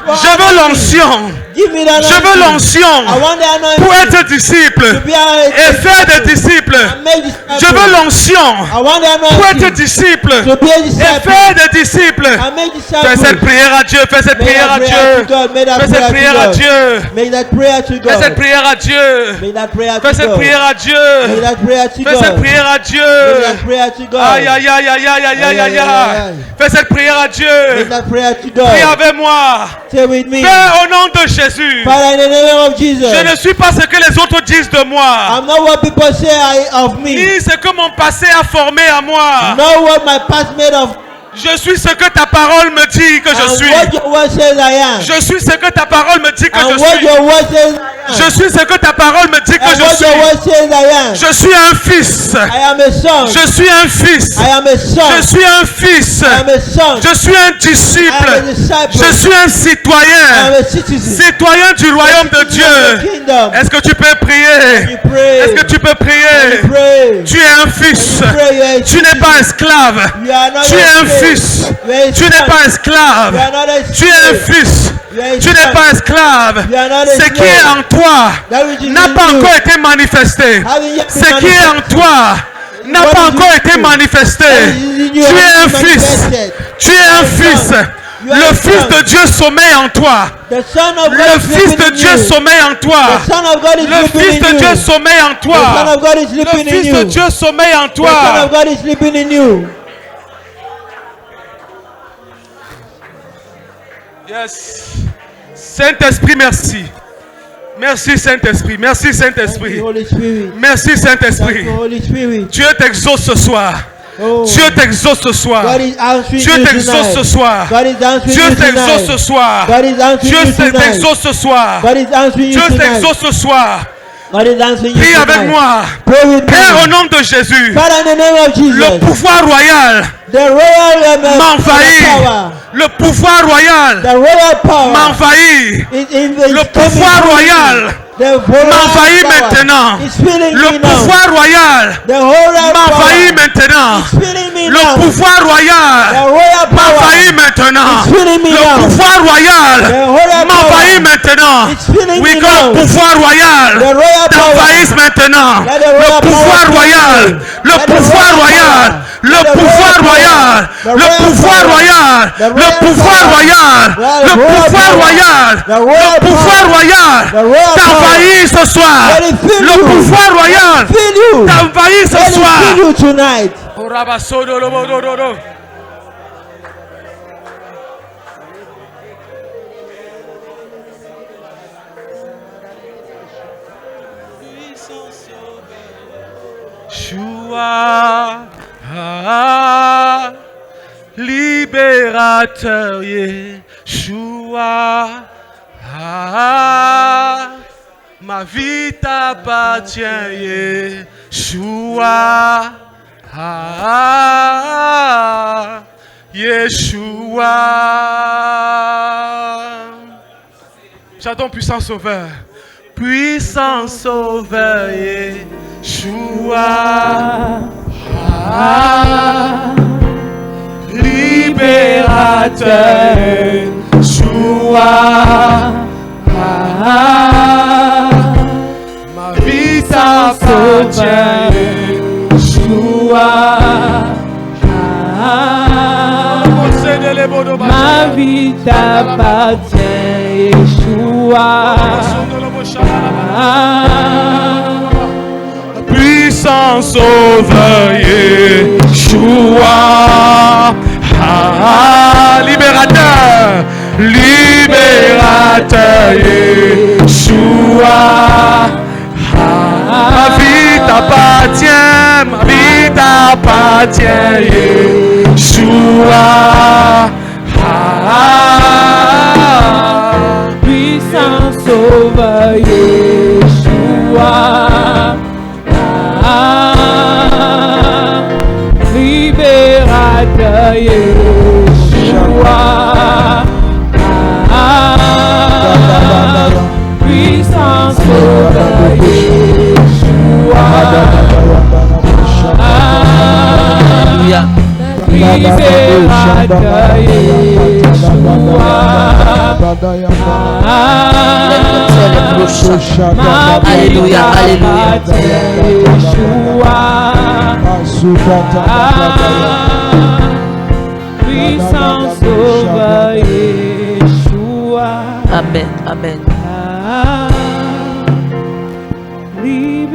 Je veux l'onction. Give me that Je veux anointing. l'onction I want the anointing pour être disciple to be a et faire des disciples. and make disciples. Je veux l'onction I want the pour être anointing disciple to be a et disciple faire des disciples. and make Fais cette disciples. prière à Dieu. Fais cette Make prière à that prayer to Dieu. God. Make that Fais cette prayer prière à to God. Dieu. Make that prayer to Fais cette God. prière à Dieu. Make that prayer Fais to cette God. prière à Make Dieu. that prayer to Fais cette God. prière à Make Dieu. that prayer to God. Aïe aïe aïe aïe aïe aïe aïe aïe aïe. Fais cette prière à Make Dieu. that prayer to Prie God. avec moi. Say with me. Père, au nom de Jésus, Father, in the name of Jesus. je ne suis pas ce que les autres disent de moi, I'm not what people say of me. ni ce que mon passé a formé à moi. Not what my past made of. Je suis ce que ta parole me dit que je And suis. what your word says I am. Je suis ce que ta parole me dit que And je what suis. your word says I am. Je suis ce que ta parole me dit que And je what your suis. word says I am. Je suis un fils. I am a son. Je suis un fils. I am a son. Je suis un fils. I am a son. Je suis un I am a disciple. disciple. Je suis un I am citoyen. a citizen. Citoyen du royaume de Citizen of the Dieu. kingdom. Est-ce que tu peux prier? You pray. Est-ce que tu peux prier? You pray. Tu es un fils. You pray. You are a Tu n'es pas esclave. You are not Tu es a un slave. fils. You are a Tu n'es son. pas esclave. You are not a Tu es un slave. fils. You are a Tu n'es son. pas esclave. You are not a Ce qui est slave. en toi That which is n'a in pas you encore été manifesté. haven't yet been Ce qui est en toi n'a What pas is encore in été you? manifesté. That which is in you Tu es hasn't un been fils. manifested. Tu es un fils. You are Le a Fils son. de Dieu sommeille en toi. The Son of God Le is Fils living de in Dieu you. sommeille en toi. The Son of God is Le living Fils in de you. Dieu sommeille en The Son toi. of God is Le living in Fils de you. Dieu sommeille en The Son toi. of God is living in you. Yes. Saint-Esprit, merci. Merci Saint-Esprit. Merci Thank Saint-Esprit. you, Holy Spirit. Merci Thank Saint-Esprit. you, Holy Spirit. Dieu t'exauce ce soir. Oh, Dieu t'exauce ce soir. God is answering Dieu you t'exauce ce tonight. soir. God is answering Dieu you t'exauce ce tonight. soir. God is answering Dieu you tonight. t'exauce ce soir. God is answering you Dieu tonight. t'exauce ce soir. God is answering you Prie avec tonight. moi. Pray with Père, au me. nom de Jésus, Father, in the name of le Jesus, pouvoir royal the royal m'envahit. power, Le pouvoir royal the royal power m'envahit. is in the Le pouvoir royal m'envahit maintenant. It's filling Le me now. pouvoir royal The royal m'envahit power maintenant. is filling me me Le now. pouvoir The royal royal power m'envahit maintenant. is filling me Le now. pouvoir royal The royal m'envahit power maintenant. is filling Oui, me que now. le pouvoir The royal royal power. t'envahisse maintenant. Let the Le royal pouvoir power royal. fill me. Le Let the pouvoir royal royal. power. Le Let the pouvoir royal royal. power. The Le royal pouvoir power. royal. The Le royal pouvoir power. royal. The Le royal pouvoir power. royal. The royal Le pouvoir power. royal The royal t'envahit ce soir. Let it fill Le you. pouvoir royal Let it fill you. t'envahit ce Let it fill soir. you tonight. Oh, Rabasodo, Lobodododo. Yeshua, libérateur, Yeshua, ma vie t'appartient, Yeshua, Yeshua. Chantons puissant sauveur, puissant sauveur, Yeshua, libérateur, Yeshua, ma vie t'appartient, Yeshua, Ma vie t'appartient, Yeshua. puissant sauveur, Yeshua, libérateur, libérateur, Yeshua, ma vie t'appartient, ma vie t'appartient, Yeshua, Puissant sauveur, Yeshua. Libérateur, Yeshua. Puissant sauveur, Yeshua. Libérateur, Yeshua. Alléluia, alléluia. Yeshua. Puissant sauveur, Yeshua. Amen, amen.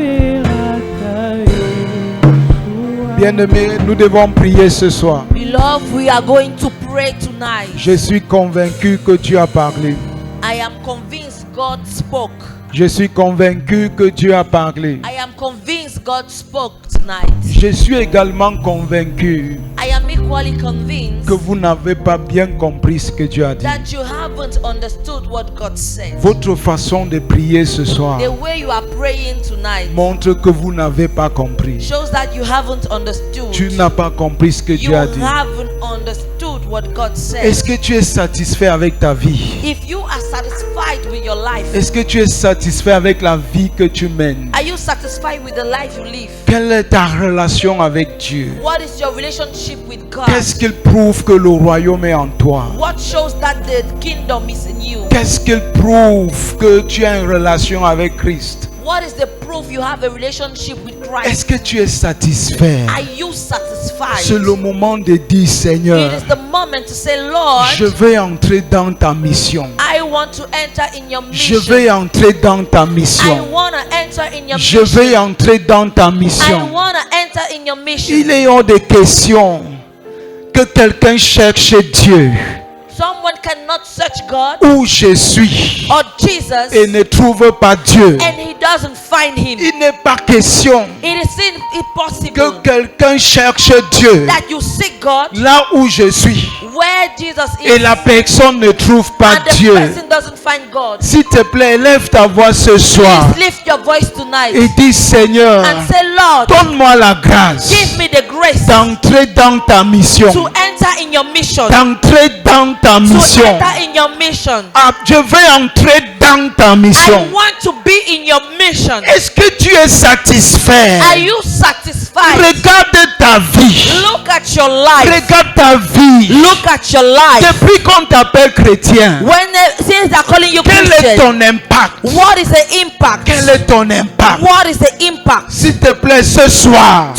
Libérateur, Yeshua. Bien-aimés, nous devons prier ce soir. Beloved, we are going to pray tonight. Je suis convaincu que Dieu a parlé. I am convinced God spoke. Je suis convaincu que Dieu a parlé. I am convinced God spoke tonight. Je suis également convaincu I am equally convinced que vous n'avez pas bien compris ce que Dieu a dit. that you haven't understood what God said. Votre façon de prier ce soir The way you are praying tonight montre que vous n'avez pas compris. shows that you haven't understood. Tu n'as pas compris ce que You Dieu a dit. haven't understood what God said. Est-ce que tu es satisfait avec ta vie? If you are satisfied with your life, Est-ce que tu es satisfait avec la vie que tu mènes? are you satisfied with the life you live? Quelle est ta relation avec Dieu? What is your relationship with God? Qu'est-ce qu'il prouve que le royaume est en toi? What shows that the kingdom is in you? Qu'est-ce qu'il prouve que tu as une relation avec Christ? What is the proof you have a relationship with Christ? Est-ce que tu es satisfait? Are you satisfied? C'est le moment de dire, Seigneur, It is the moment to say, Lord, je vais entrer dans ta mission. I want to enter in your Je mission. vais entrer dans ta I mission. want to enter in your Je mission. vais entrer dans ta I mission. want to enter in your mission. Il est hors de question que quelqu'un cherche Dieu Someone cannot search God où je suis or Jesus et ne trouve pas Dieu. and he doesn't find him. Il n'est pas question It is impossible que quelqu'un cherche Dieu that you seek God là où je suis where Jesus et is la personne ne trouve pas and the Dieu. person doesn't find God. S'il te plaît, lève ta voix ce soir Please lift your voice tonight et dis, Seigneur, and say, Lord, donne-moi la grâce give me the grace d'entrer dans ta mission. to enter enter in your mission. d'entrer dans ta To mission. enter in your mission. Ah, je veux entrer dans ta I mission. want to be in your mission. Est-ce que tu es satisfait? Are you satisfied? Regarde ta vie. Look at your life. Regarde ta vie. Look at your life. Depuis qu'on t'appelle chrétien, Since they're calling you quel est Christian, ton impact? what is the impact? Quel est ton impact? What is the impact? S'il te plaît, ce soir,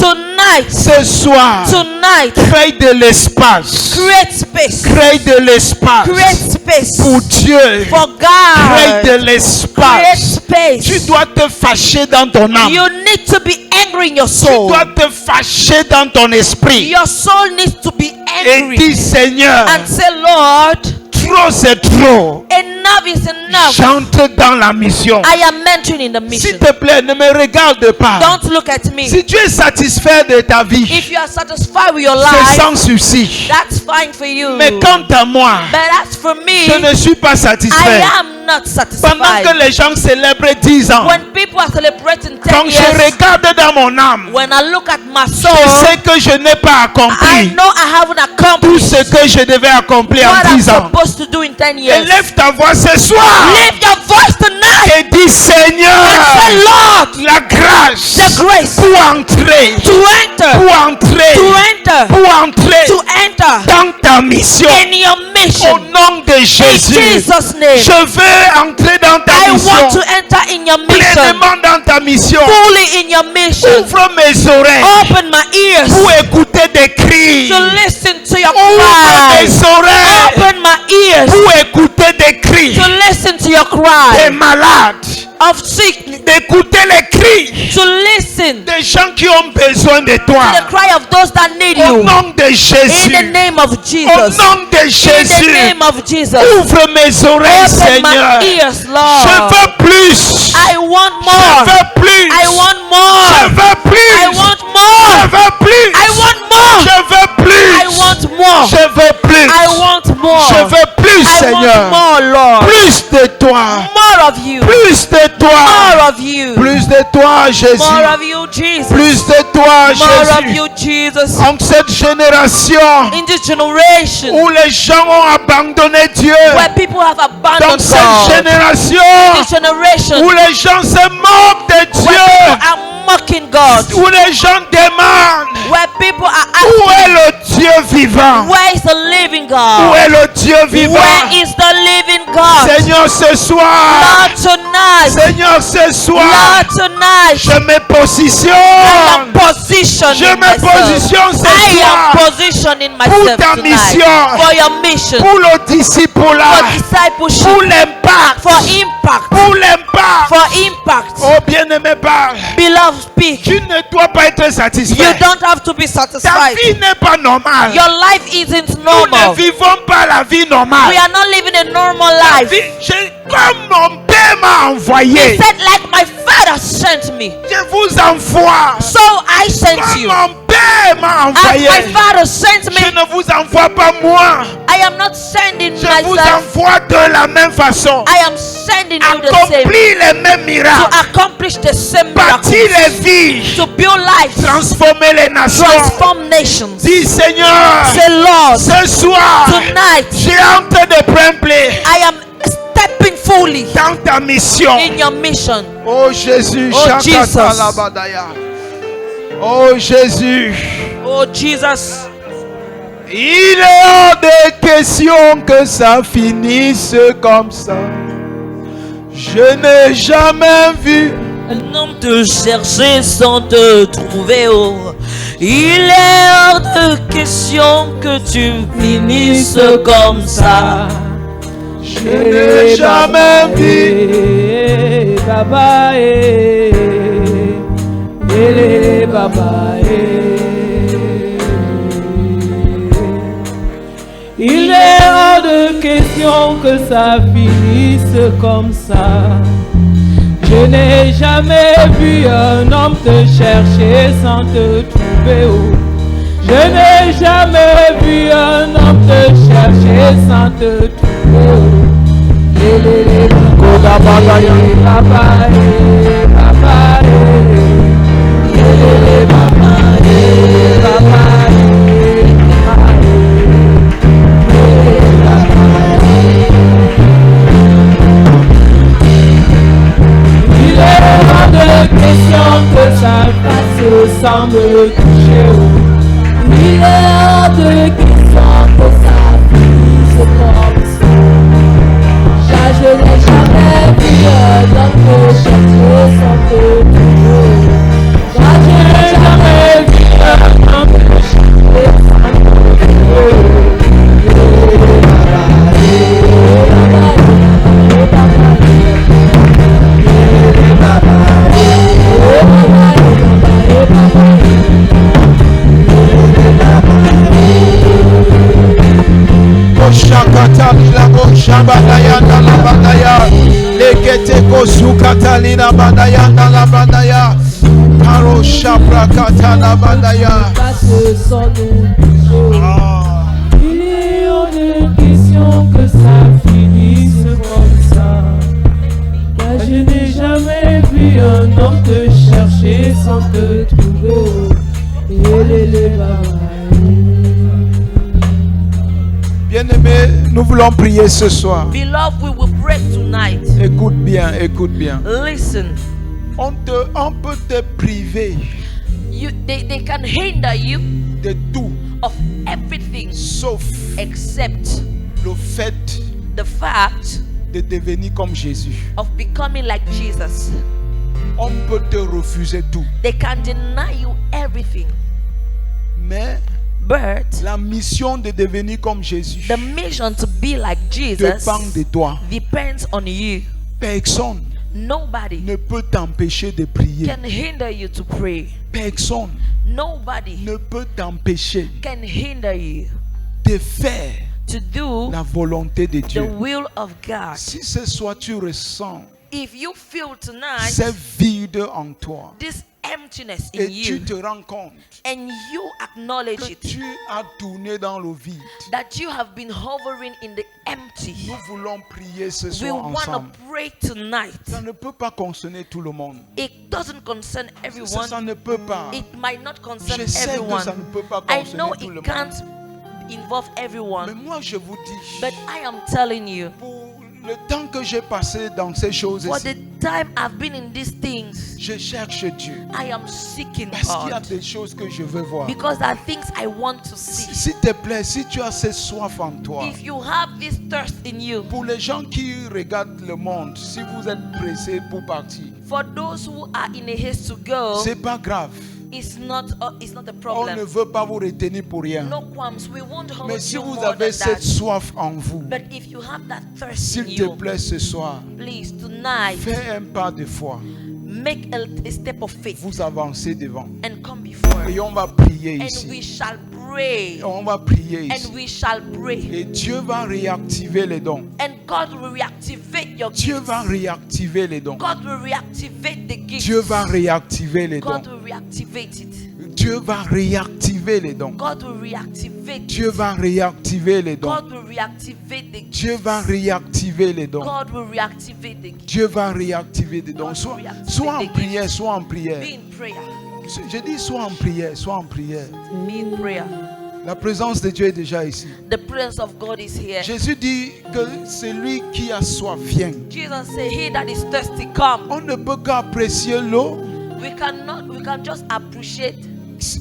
Tonight, crée de l'espace. create space. Crée de l'espace Create space pour Dieu. for Crée God. de Create l'espace. space. Tu dois te fâcher dans ton âme. You need to be angry in your Tu soul. dois te fâcher dans ton esprit. Your soul needs to be Et angry dis, Seigneur, and say, Lord, trop c'est trop. enough is enough. J'entre dans la mission. I am mentioned in the mission. S'il te plaît, ne me regarde pas. Don't look at me. Si tu es satisfait de ta vie, If you are satisfied with your c'est life, sans souci. that's fine for you. Mais quant à moi, But as for me, je ne suis pas I satisfait. am not Pendant que satisfied. les gens célèbrent 10 ans, When people are celebrating 10 quand je years, regarde dans mon âme, when I look at my je soul, sais que je n'ai pas I accompli know I haven't tout accomplished ce que je devais accomplir what en I'm 10 ans. supposed to do in 10 years. Élève ta voix ce soir Lift your voice tonight et dis, and say, Seigneur, Lord, la grâce the grace pour entrer, to enter, pour entrer, to enter, pour entrer to enter dans ta mission. in your Au mission. nom de In Jésus, Jesus' name, je veux entrer dans ta I want to mission, enter in your mission, pleinement dans ta mission. fully in your mission. Ouvre mes oreilles Open my ears pour écouter des cris. to listen to your Ouvre cries. mes oreilles Open my ears pour écouter des cris. to listen to your Des cry malades, of sickness, d'écouter les cris to listen des gens qui ont besoin de to toi. the cry of those that need Au you. nom de In the Jésus. name of Au Jesus. nom de In the Jésus. name of Jesus. Ouvre mes oreilles, Open Seigneur. my ears, Je Lord. veux plus. I want Je more. veux plus. I want Je more. veux plus. I want Je more. veux plus. I want more. Je veux plus. I want more. Je veux plus. I want more. Je veux plus, I Seigneur. want more, Lord. Plus de toi. More of you. Plus de toi. More of you. Plus de toi, Jésus. More of you, Jesus. Plus de toi, More of Jésus. you, Jesus. En cette génération In this generation où les gens ont abandonné Dieu. where people have Dans abandoned cette God. génération This generation où les gens se moquent de where people Dieu. are mocking God. Où les gens demandent Where people are où est asking, le Dieu vivant? where is the living Où God? est le Dieu vivant? Where is the living God? Seigneur, ce soir. Lord, tonight. Seigneur, ce soir. Lord, tonight. Je me I positionne. am positioned Je in me myself. positionne ce I soir am positioned in pour myself ta tonight mission, for your mission, pour le for discipulat, discipleship, pour l'impact, for impact, pour l'impact. for impact. Oh bien-aimé, parle. Beloved, speak. Tu ne dois pas être You satisfait. don't have to be Ta satisfied. vie n'est pas normale. Your life isn't Nous ne normal. vivons pas la vie normale. We are not living a normal La life. vie, comme mon père m'a He envoyé, said, like my father sent me, je vous envoie. so I sent Comme you. mon père m'a As envoyé, my father sent je me, ne vous envoie pas moi. I am not sending Je vous myself. envoie de la même façon. I am sending you the same Accomplir les mêmes to miracles. accomplish the same Bâtir miracles, les vies. to build lives, Transformer les nations. transform nations. Dis Seigneur, Say, Lord, ce soir, tonight j'entre de plein blé I am stepping fully dans ta mission. in your mission. Oh Jésus, Oh, Shakata Jesus. Labadaya. Oh Jésus, Oh Jesus, il est hors de question que ça finisse comme ça. Je n'ai jamais vu un homme te chercher sans te trouver. Oh, il est hors de question que tu finisses comme ça. Je n'ai jamais vu. Baba, Baba, Il est hors de question que ça finisse comme ça. Je n'ai jamais vu un homme te chercher sans te trouver. Oh. Je n'ai jamais vu un homme te chercher sans te trouver. Oh. sans me toucher. Il est hors de question que ça finisse comme ça. Je n'ai jamais vu un homme me chercher sans te trouver. Je n'ai jamais vu un homme me chercher sans te trouver. Shakatalila go shabadaya na la badaya lekete ko sukatalina badaya na la badaya paro shabra katana badaya. Il est hors de question que ça finisse comme ça. Car je n'ai jamais vu un homme te chercher sans te trouver. Bien-aimés, nous voulons prier ce soir. Beloved, we will pray tonight. Écoute bien, écoute bien. Listen, On peut te priver they can hinder you de tout, of everything sauf except le fait the fact de devenir comme Jésus. of becoming like Jesus. On peut te refuser tout, They can deny you everything, mais but la mission de devenir comme Jésus the mission to be like Jesus dépend de toi. depends on you. Personne Nobody ne peut t'empêcher de prier. can hinder you to pray. Personne Nobody ne peut t'empêcher can hinder you de faire to do la volonté de the Dieu. will of God. Si ce soir tu ressens If you feel tonight c'est vide en toi this emptiness in et tu you te rends compte and you acknowledge que it, tu as tourné dans le vide, that you have been hovering in the empty, nous voulons prier ce we soir want to ensemble. pray tonight. Ça ne peut pas concerner tout le monde. It doesn't concern Ça everyone. ne peut pas. It might not concern Je sais que everyone. ça ne peut pas I know concerner tout le it monde. can't involve Mais everyone, moi je vous dis, but I am telling you, pour le temps que j'ai passé dans ces choses for ici, the time I've been in these things, je cherche Dieu. I am seeking Parce qu'il y a God des choses que je veux voir. because there are things I want to see. S'il te plaît, si tu as cette soif en toi, If you have this thirst in you, pour les gens qui regardent le monde, si vous êtes pressés pour partir, for those who are in a haste to go, c'est pas grave. it's not a On ne problem. veut pas vous retenir pour rien. No qualms, we won't hold Mais si you vous more avez than cette that. soif en vous, But if you have that thirst in s'il te you, plaît ce soir, please tonight fais un pas de foi. make a step of faith Vous avancez devant. and come before, Et on va prier and ici. we shall pray, On va prier ici. and we shall pray, Et Dieu va réactiver les dons. and God will reactivate your Dieu gifts. va réactiver les dons. God will reactivate the gifts. Dieu va réactiver les dons. God will reactivate it. Dieu va réactiver les dons. God will reactivate Dieu it. va réactiver les dons. God will reactivate the gifts. Dieu va réactiver les dons. God will reactivate the gifts. Dieu va réactiver les dons. Sois en prière, sois en prière. Be in prayer. Je dis sois en prière, sois en prière. Be in prayer. La présence de Dieu est déjà ici. The presence of God is here. Jésus dit que celui qui a soif vient. Jesus said, "He that is thirsty, come." On ne peut qu'apprécier l'eau We can just appreciate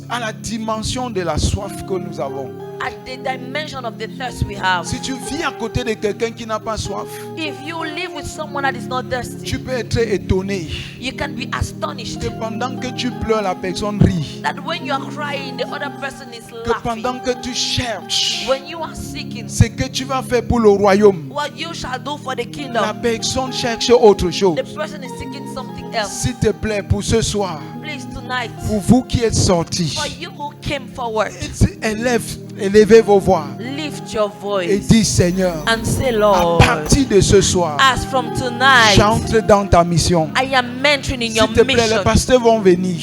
à la dimension de la soif que nous avons. at the dimension of the thirst we have. Si tu vis à côté de quelqu'un qui n'a pas soif, If you live with someone that is not thirsty, tu peux être étonné you can be astonished que pendant que tu pleures, la personne rit. that when you are crying, the other person is Que laughing. pendant que tu cherches When you are seeking, ce que tu vas faire pour le royaume, what you shall do for the la kingdom, personne cherche autre chose. the person is seeking something else. S'il te plaît, pour ce soir, Please tonight, pour vous qui êtes sortis, for you who came forward, élevez vos voix lift your et voice dis Seigneur, and say, à Lord, partir de ce soir, as from tonight, j'entre dans ta mission. I am mentioning your S'il te plaît, les mission. pasteurs vont venir.